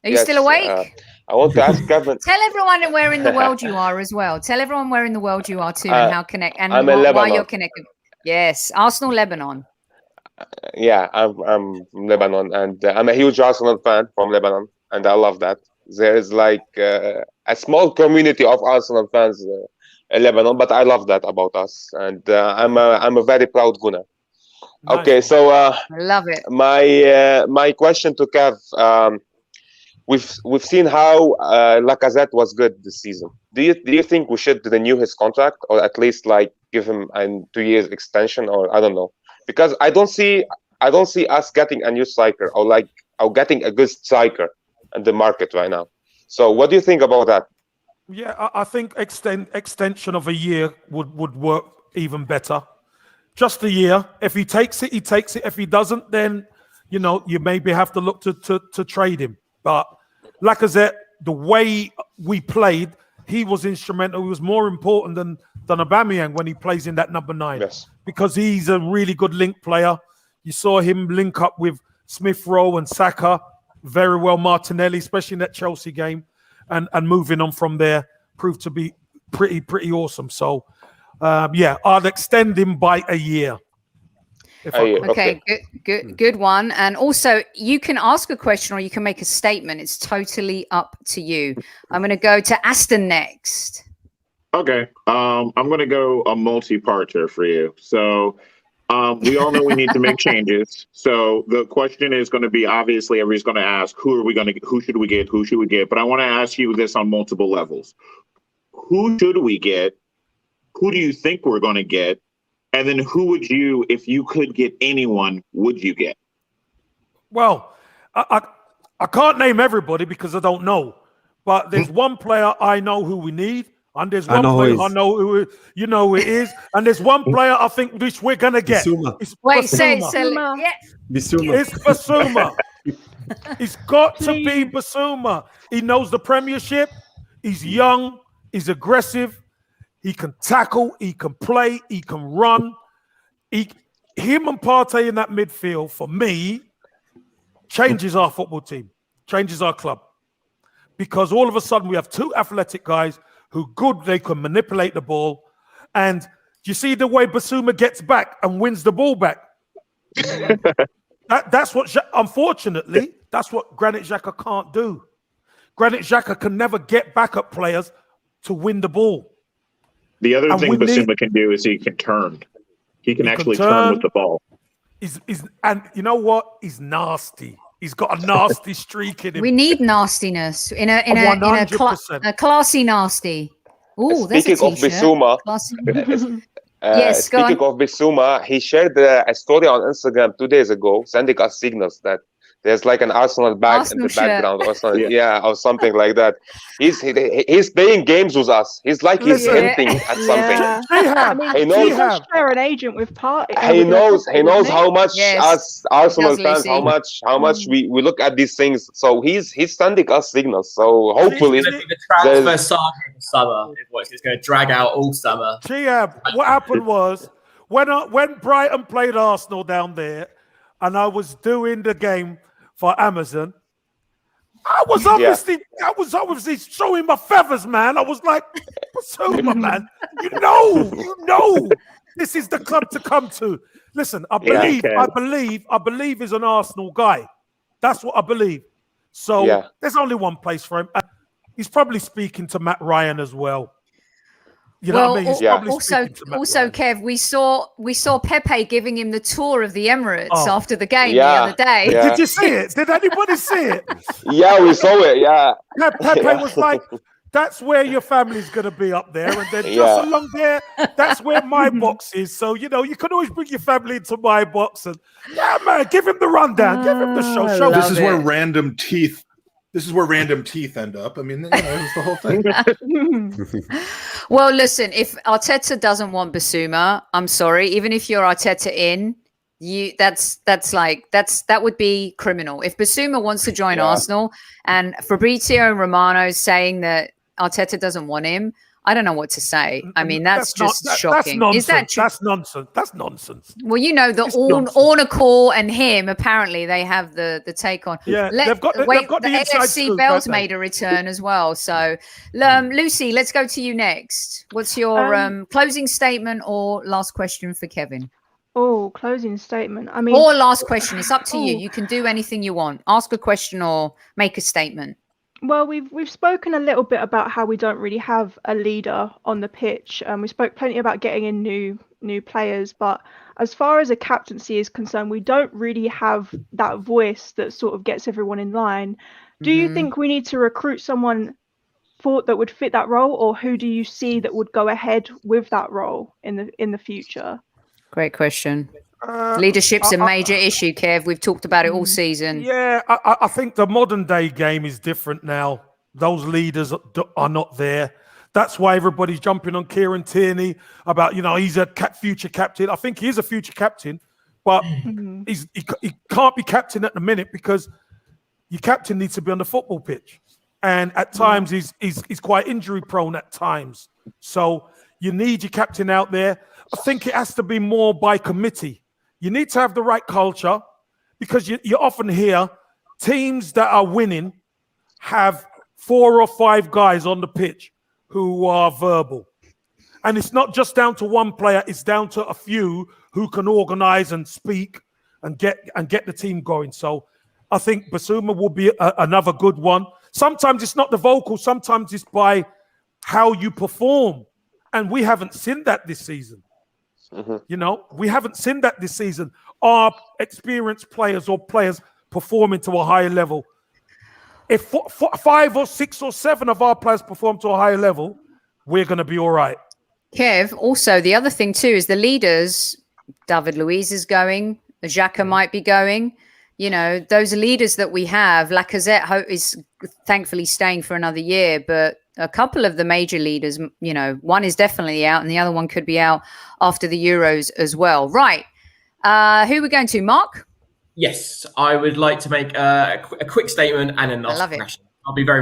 Are you still awake? I want to ask Kevin. Tell everyone where in the world you are as well. Tell everyone where in the world you are too and how connect and I'm in why Lebanon. you're connected. Yes, Arsenal, Lebanon. Yeah, I'm from Lebanon, and I'm a huge Arsenal fan from Lebanon, and I love that. There's like a small community of Arsenal fans in Lebanon, but I love that about us, and I'm a very proud Gooner. Nice. Okay, so I love it. my question to Kev. We've seen how Lacazette was good this season. Do you think we should renew his contract, or at least like give him a 2 years extension, or I don't know, because I don't see us getting a new striker or getting a good striker in the market right now. So what do you think about that? Yeah, I think extension of a year would work even better. Just a year. If he takes it, he takes it. If he doesn't, then you maybe have to look to trade him. But Lacazette, the way we played, he was instrumental. He was more important than Aubameyang when he plays in that number 9. Yes. Because he's a really good link player. You saw him link up with Smith Rowe and Saka very well. Martinelli, especially in that Chelsea game, and moving on from there proved to be pretty awesome. So, I'd extend him by a year. Okay, good one. And also, you can ask a question or you can make a statement. It's totally up to you. I'm going to go to Aston next. Okay. I'm going to go a multi-parter for you. So we all know we need to make changes. So the question is going to be, obviously, everybody's going to ask, who should we get? But I want to ask you this on multiple levels. Who should we get? Who do you think we're going to get? And then who would you, if you could get anyone, would you get? Well, I can't name everybody because I don't know. But there's one player I know who we need. And there's one player I know who it is. And there's one player I think which we're going to get. Wait, say Bissouma. yeah. Bissouma. It's Bissouma. It's got to be Bissouma. He knows the Premiership. He's young. He's aggressive. He can tackle, he can play, he can run. Him and Partey in that midfield, for me, changes our football team, changes our club. Because all of a sudden we have 2 athletic guys who they can manipulate the ball. And you see the way Bissouma gets back and wins the ball back? That's what, unfortunately, that's what Granit Xhaka can't do. Granit Xhaka can never get back at players to win the ball. The other And thing we need- Basuma can do is he can turn. He can He can actually turn. turn with the ball. And you know what? He's nasty. He's got a nasty streak in him. We need nastiness in a 100%. classy nasty. Oh, there's a Speaking of t-shirt. Bissouma, Classy. Yes, go speaking of Bissouma, he shared a story on Instagram 2 days ago, sending us signals that there's like an Arsenal bag Arsenal in the shirt. background or something. Yeah, or something like that. He's playing games with us. He's like he's Listen. hinting at something. Yeah. Jihad, He knows- He does share an agent with Party. He knows how much Yes, us Arsenal does, fans, Lucy. how much we look at these things. So he's sending us signals. So hopefully It's going to be the transfer there's- saga of the summer. It's going to drag out all summer. Chiab, what happened was when Brighton played Arsenal down there, and I was doing the game for Amazon, I was obviously showing my feathers, man. I was like, Basuma, man, you know, this is the club to come to. Listen, I believe he's an Arsenal guy. That's what I believe. So there's only one place for him. He's probably speaking to Matt Ryan as well. You know what I mean? He's probably speaking to Matt Ryan. Kev, we saw Pepe giving him the tour of the Emirates after the game the other day. Yeah. Did you see it? Did anybody see it? Yeah, we saw it. Yeah. Pepe was like, that's where your family's going to be up there. And then just along there, that's where my box is. So, you know, you can always bring your family into my box. And yeah, man, give him the rundown. Give him the show. This is where random teeth. This is where random teeth end up. I mean, you know, it's the whole thing. Well, listen, if Arteta doesn't want Basuma, I'm sorry. Even if you're Arteta in, that would be criminal. If Basuma wants to join Arsenal and Fabrizio Romano is saying that Arteta doesn't want him, I don't know what to say. I mean, that's shocking. That's nonsense. Is that true? That's nonsense. That's nonsense. Well, you know, the Ornacore and him, apparently they have the take on. Yeah, they've got the inside AFC scoop, Bell's don't they? made a return as well. So, Lucy, let's go to you next. What's your closing statement or last question for Kevin? Oh, closing statement. I mean, Or last question. It's up to you. You can do anything you want. Ask a question or make a statement. Well, we've spoken a little bit about how we don't really have a leader on the pitch. We spoke plenty about getting in new players, but as far as a captaincy is concerned, we don't really have that voice that sort of gets everyone in line. Do you think we need to recruit someone that would fit that role, or who do you see that would go ahead with that role in the future? Great question. Leadership's a major issue, Kev. We've talked about it all season. Yeah, I think the modern day game is different now. Those leaders are not there. That's why everybody's jumping on Kieran Tierney about, you know, he's a future captain. I think he is a future captain, but he can't be captain at the minute because your captain needs to be on the football pitch. And at times he's quite injury prone at times. So you need your captain out there. I think it has to be more by committee. You need to have the right culture because you often hear teams that are winning have 4 or 5 guys on the pitch who are verbal. And it's not just down to one player, it's down to a few who can organize and speak and get the team going. So I think Basuma will be another good one. Sometimes it's not the vocal, sometimes it's by how you perform. And we haven't seen that this season. You know, we haven't seen that this season. Our experienced players or players performing to a higher level. If 5 or 6 or 7 of our players perform to a higher level, we're going to be all right. Kev, also the other thing too is the leaders. David Luiz is going. Xhaka might be going. You know, those leaders that we have. Lacazette is thankfully staying for another year, but a couple of the major leaders, you know, one is definitely out and the other one could be out after the Euros as well. Right. Who are we going to? Mark? Yes, I would like to make a quick statement and then ask a question. I'll be very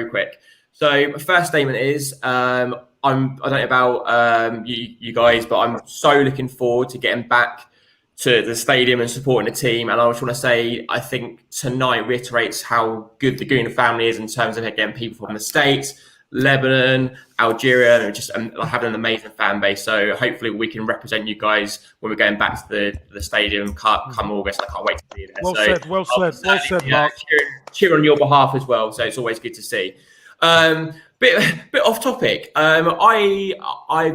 quick. So my first statement is I don't know about you guys, but I'm so looking forward to getting back to the stadium and supporting the team. And I just want to say, I think tonight reiterates how good the Gooner family is in terms of getting people from the States, Lebanon, Algeria, and just having an amazing fan base. So hopefully we can represent you guys when we're going back to the stadium come August. I can't wait to be there. Well said, Mark. Cheer on your behalf as well. So it's always good to see. Bit off topic. I've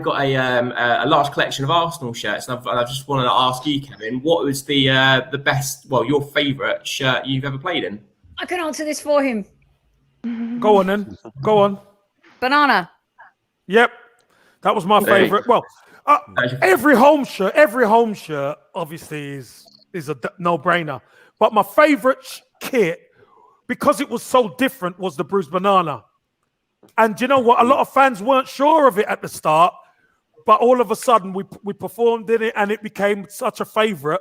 got a large collection of Arsenal shirts, and I just wanted to ask you, Kevin, what was the best, well, your favourite shirt you've ever played in? I can answer this for him. Go on then. Go on. Banana. Yep, that was my favourite. Well, every home shirt, obviously is a no-brainer. But my favourite kit, because it was so different, was the Bruised Banana. And you know what? A lot of fans weren't sure of it at the start, but all of a sudden we performed in it, and it became such a favourite.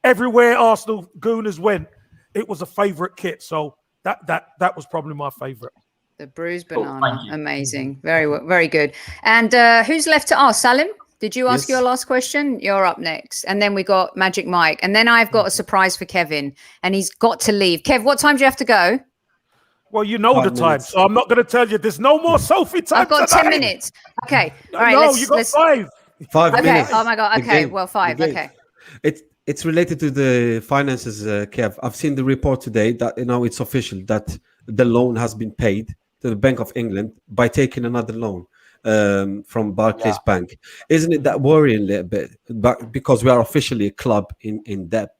Everywhere Arsenal Gooners went, it was a favourite kit. So that was probably my favourite. The Bruised Banana, amazing, very good. And who's left to ask? Salim, did you ask your last question? You're up next, and then we got Magic Mike, and then I've got a surprise for Kevin, and he's got to leave. Kev, what time do you have to go? Well, you know the time, so I'm not going to tell you. There's no more Sophie time. I've got tonight. 10 minutes. Okay. All right. No, you got 5. 5 minutes. Oh my God. Okay. Well, 5. Okay. It's related to the finances, Kev. I've seen the report today that it's official that the loan has been paid to the Bank of England by taking another loan from Barclays Bank. Isn't it that worrying a little bit? But because we are officially a club in debt.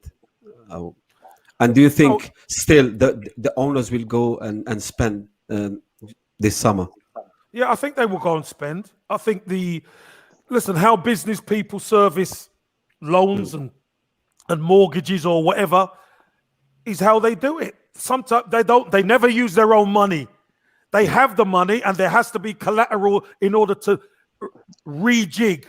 And do you think still the owners will go and spend this summer? Yeah, I think they will go and spend. I think how business people service loans and mortgages or whatever is how they do it. Sometimes they never use their own money. They have the money, and there has to be collateral in order to rejig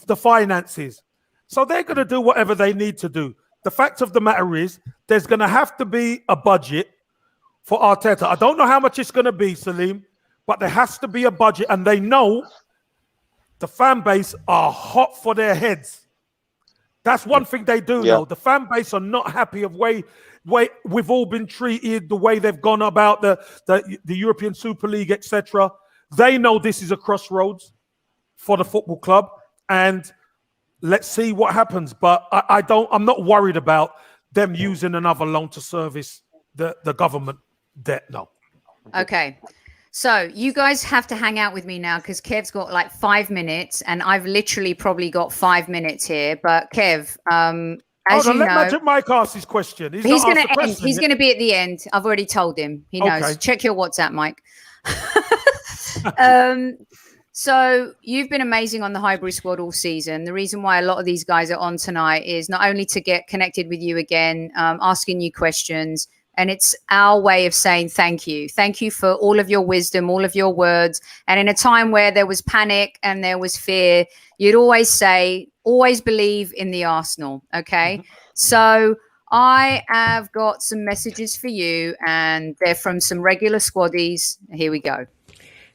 the finances. So they're going to do whatever they need to do. The fact of the matter is, there's going to have to be a budget for Arteta. I don't know how much it's going to be, Salim, but there has to be a budget, and they know the fan base are hot for their heads. That's one thing they do know. The fan base are not happy of way we've all been treated, the way they've gone about the European Super League, etc. They know this is a crossroads for the football club, and let's see what happens. But I'm not worried about them using another loan to service the government debt. No. Okay. So you guys have to hang out with me now because Kev's got like 5 minutes, and I've literally probably got 5 minutes here. But Kev, as you know, let Magic Mike ask his question. He's going to end. He's going to be at the end. I've already told him. He knows. Okay. Check your WhatsApp, Mike. So you've been amazing on the Highbury squad all season. The reason why a lot of these guys are on tonight is not only to get connected with you again, asking you questions, and it's our way of saying thank you. Thank you for all of your wisdom, all of your words. And in a time where there was panic and there was fear, you'd always say, always believe in the Arsenal. Okay. So I have got some messages for you, and they're from some regular squaddies. Here we go.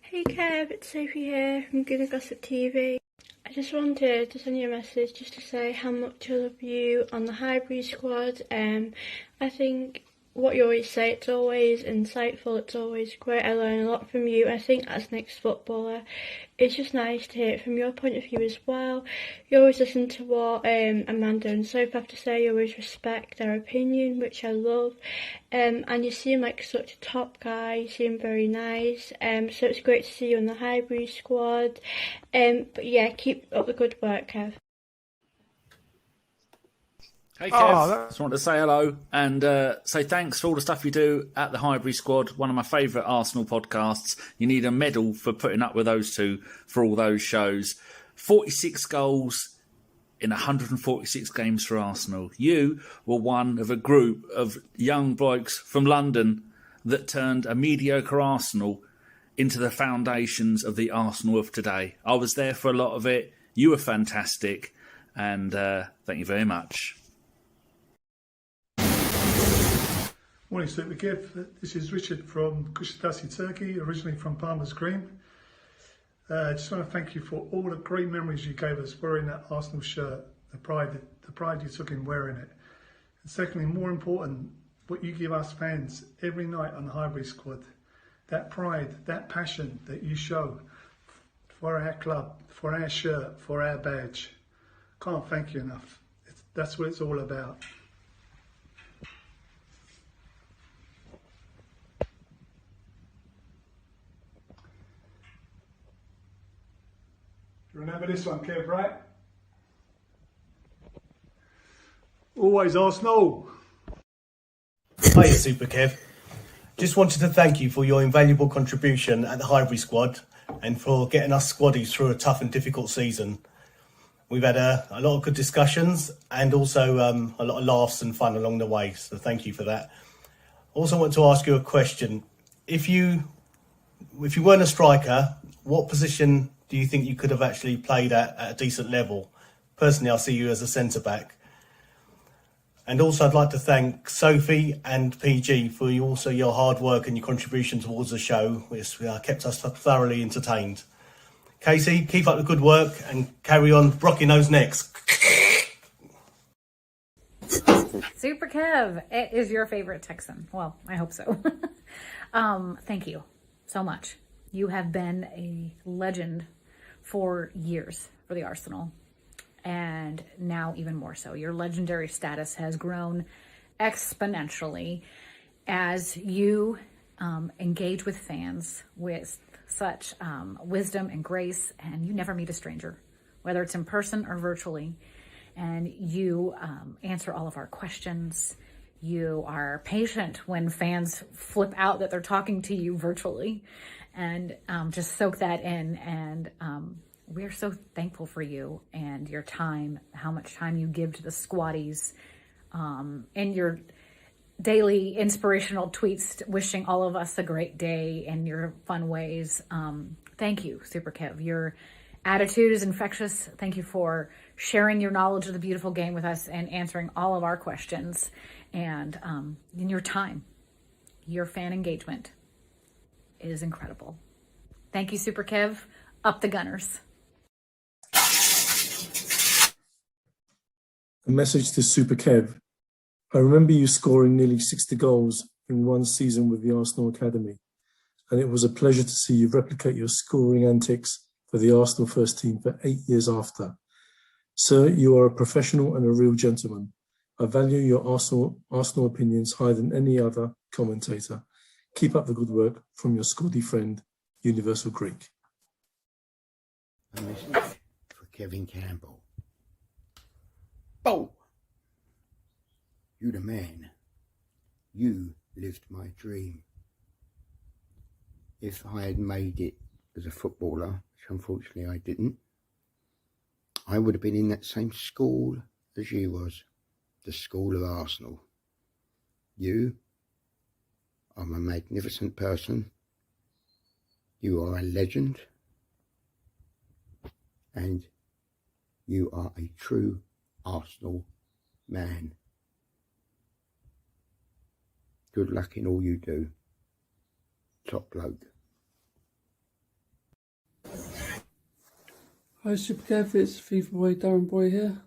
Hey Kev, it's Sophie here from Gooner Gossip TV. I just wanted to send you a message just to say how much I love you on the Highbury squad. I think what you always say, it's always insightful, it's always great. I learn a lot from you. I think as an ex-footballer, it's just nice to hear it from your point of view as well. You always listen to what Amanda and Sophie have to say. You always respect their opinion, which I love. And you seem like such a top guy. You seem very nice. So it's great to see you on the Highbury squad. But yeah, keep up the good work, Kev. Hey Kev, just wanted to say hello and say thanks for all the stuff you do at the Highbury squad. One of my favourite Arsenal podcasts. You need a medal for putting up with those two for all those shows. 46 goals in 146 games for Arsenal. You were one of a group of young blokes from London that turned a mediocre Arsenal into the foundations of the Arsenal of today. I was there for a lot of it. You were fantastic, and thank you very much. Morning, Super Kev. This is Richard from Kuşadası, Turkey, originally from Palmer's Green. I just want to thank you for all the great memories you gave us wearing that Arsenal shirt, the pride you took in wearing it. And secondly, more important, what you give us fans every night on the Highbury squad, that pride, that passion that you show for our club, for our shirt, for our badge. Can't thank you enough. That's what it's all about. remember this one, Kev, right? Always Arsenal. Hiya, Super Kev. Just wanted to thank you for your invaluable contribution at the Highbury squad and for getting us squaddies through a tough and difficult season. We've had a lot of good discussions and also a lot of laughs and fun along the way, so thank you for that. Also want to ask you a question. If you weren't a striker, what position do you think you could have actually played at a decent level? Personally, I see you as a centre-back. And also I'd like to thank Sophie and PG for your hard work and your contribution towards the show, which kept us thoroughly entertained. Casey, keep up the good work and carry on brocking those necks. Super Kev, it is your favorite Texan. Well, I hope so. Thank you so much. You have been a legend for years for the Arsenal, and now even more so. Your legendary status has grown exponentially as you engage with fans with such wisdom and grace, and you never meet a stranger, whether it's in person or virtually. And you answer all of our questions. You are patient when fans flip out that they're talking to you virtually, and just soak that in. And we're so thankful for you and your time, how much time you give to the squaddies, and your daily inspirational tweets wishing all of us a great day in your fun ways. Thank you, Super Kev. Your attitude is infectious. Thank you for sharing your knowledge of the beautiful game with us and answering all of our questions. And in your time, your fan engagement is incredible. Thank you, Super Kev. Up the Gunners. A message to Super Kev. I remember you scoring nearly 60 goals in one season with the Arsenal Academy, and it was a pleasure to see you replicate your scoring antics for the Arsenal first team for 8 years after. Sir, you are a professional and a real gentleman. I value your Arsenal opinions higher than any other commentator. Keep up the good work. From your squaddy friend, Universal Greek. A message for Kevin Campbell. Oh! You the man. You lived my dream. If I had made it as a footballer, which unfortunately I didn't, I would have been in that same school as you was, the school of Arsenal. You are a magnificent person. You are a legend. And you are a true Arsenal man. Good luck in all you do. Top bloke. Hi Super Kev, it's FIFA Boy Darren Boy here.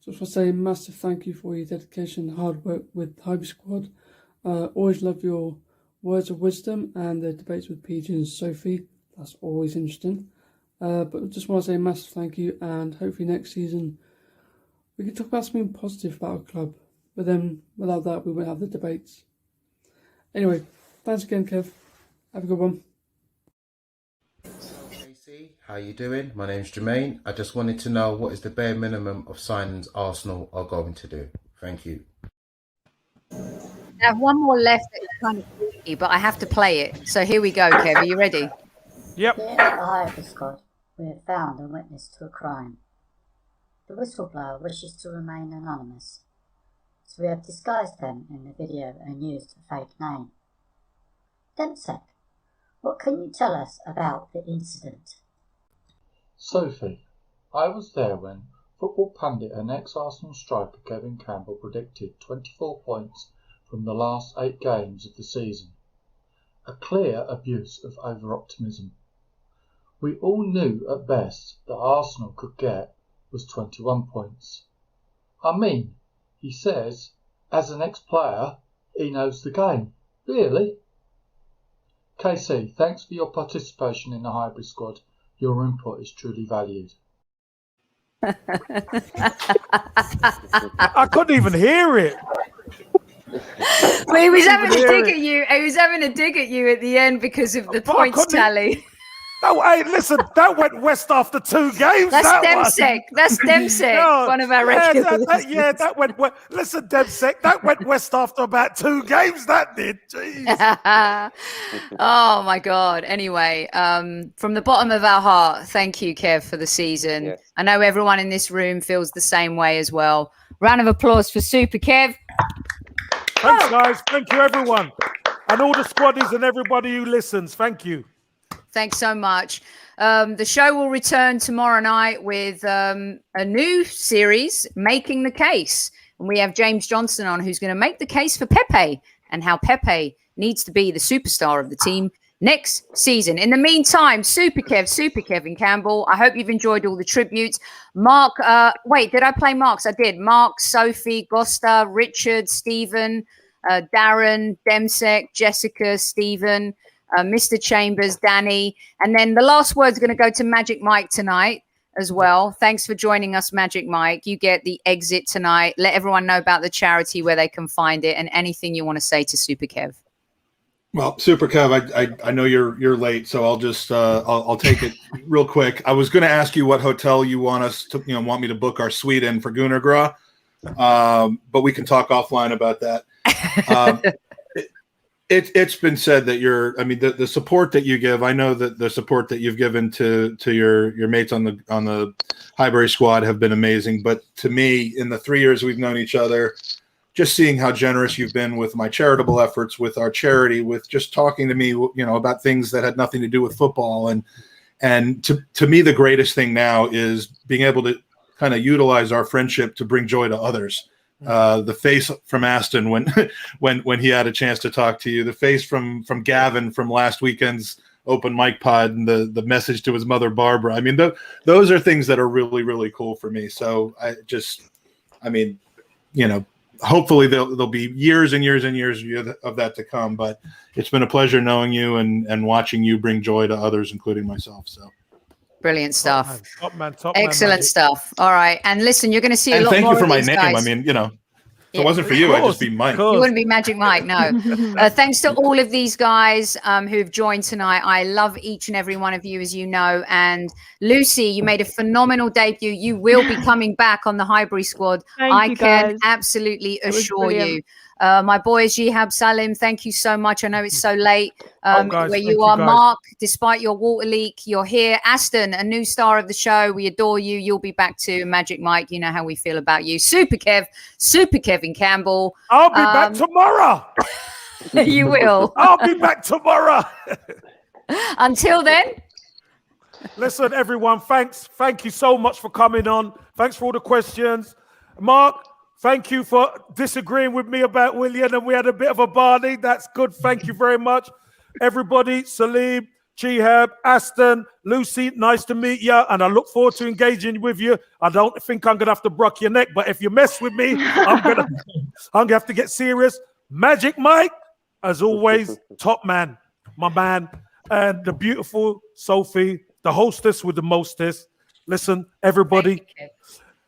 Just want to say a massive thank you for your dedication and hard work with the Highbury squad. Always love your words of wisdom and the debates with PG and Sophie. That's always interesting. But just want to say a massive thank you, and hopefully next season we can talk about something positive about our club. But then without that we won't have the debates. Anyway, thanks again Kev. Have a good one. How you doing? My name's Jermaine. I just wanted to know what is the bare minimum of signings Arsenal are going to do. Thank you. I have one more left that's kind of tricky, but I have to play it. So here we go, Kev. Are you ready? Yep. Here at the Highbury squad, we have found a witness to a crime. The whistleblower wishes to remain anonymous, so we have disguised them in the video and used a fake name. Dempsey, what can you tell us about the incident? Sophie, I was there when football pundit and ex-Arsenal striker Kevin Campbell predicted 24 points from the last 8 games of the season. A clear abuse of over-optimism. We all knew at best that Arsenal could get was 21 points. I mean, he says, as an ex-player, he knows the game. Really? KC, thanks for your participation in the Highbury squad. Your input is truly valued. I couldn't even hear it. Well, he was having a dig at you. He was having a dig at you at the end because of the points tally. Oh, hey, listen, that went west after 2 games. That's that Demsek. That's Demsek, one of our regulars. That went west. Listen, Demsek, that went west after about 2 games. That did. Jeez. Oh my God. Anyway, from the bottom of our heart, thank you, Kev, for the season. Yes. I know everyone in this room feels the same way as well. Round of applause for Super Kev. Thanks, guys. Thank you, everyone. And all the squaddies and everybody who listens. Thank you. Thanks so much. The show will return tomorrow night with a new series, Making the Case. And we have James Johnson on, who's going to make the case for Pepe and how Pepe needs to be the superstar of the team next season. In the meantime, Super Kevin Campbell, I hope you've enjoyed all the tributes. Mark, wait, did I play Mark's? I did. Mark, Sophie, Gosta, Richard, Stephen, Darren, Demsek, Jessica, Stephen, Mr. Chambers, Danny. And then the last word's going to go to Magic Mike tonight as well. Thanks for joining us, Magic Mike. You get the exit tonight. Let everyone know about the charity, where they can find it, and anything you want to say to Super Kev. Well, Super Kev, I know you're late, so I'll just I'll take it real quick. I was going to ask you what hotel you want me to book our suite in for Gooner, but we can talk offline about that. It's been said that the support that you give. I know that the support that you've given to your mates on the Highbury squad have been amazing. But to me, in the 3 years we've known each other, just seeing how generous you've been with my charitable efforts, with our charity, with just talking to me, about things that had nothing to do with football, and to me, the greatest thing now is being able to kind of utilize our friendship to bring joy to others. The face from Aston when he had a chance to talk to you, the face from Gavin from last weekend's open mic pod, and the message to his mother Barbara. I mean, those are things that are really, really cool for me. So hopefully there'll be years and years and years of that to come. But it's been a pleasure knowing you and watching you bring joy to others, including myself. So. Brilliant stuff. Top man. Excellent stuff. All right. And listen, you're going to see a lot more. And thank you for of my these name. guys. I mean, if it wasn't for you, I'd just be Mike. You wouldn't be Magic Mike, no. Thanks to all of these guys who've joined tonight. I love each and every one of you, as you know. And Lucy, you made a phenomenal debut. You will be coming back on the Highbury squad. Thank you, can guys. absolutely assure you. brilliant. My boys, Jihab, Salim, thank you so much. I know it's so late Guys, where thank you are. guys. Mark, despite your water leak, you're here. Aston, a new star of the show. We adore you. You'll be back too. Magic Mike, you know how we feel about you. Super Kevin Campbell. I'll be back tomorrow. You will. I'll be back tomorrow. Until then. Listen, everyone, thanks. Thank you so much for coming on. Thanks for all the questions. Mark, thank you for disagreeing with me about William, and we had a bit of a Barney. That's good. Thank you very much. Everybody, Salim, Chihab, Aston, Lucy, nice to meet you, and I look forward to engaging with you. I don't think I'm going to have to brock your neck, but if you mess with me, I'm going to have to get serious. Magic Mike, as always, top man, my man, and the beautiful Sophie, the hostess with the mostest. Listen, everybody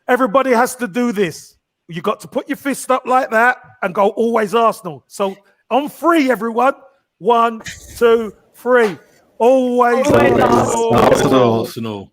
has to do this. You got to put your fist up like that and go always Arsenal. So on 3, everyone. 1, 2, 3. Always Arsenal. Arsenal.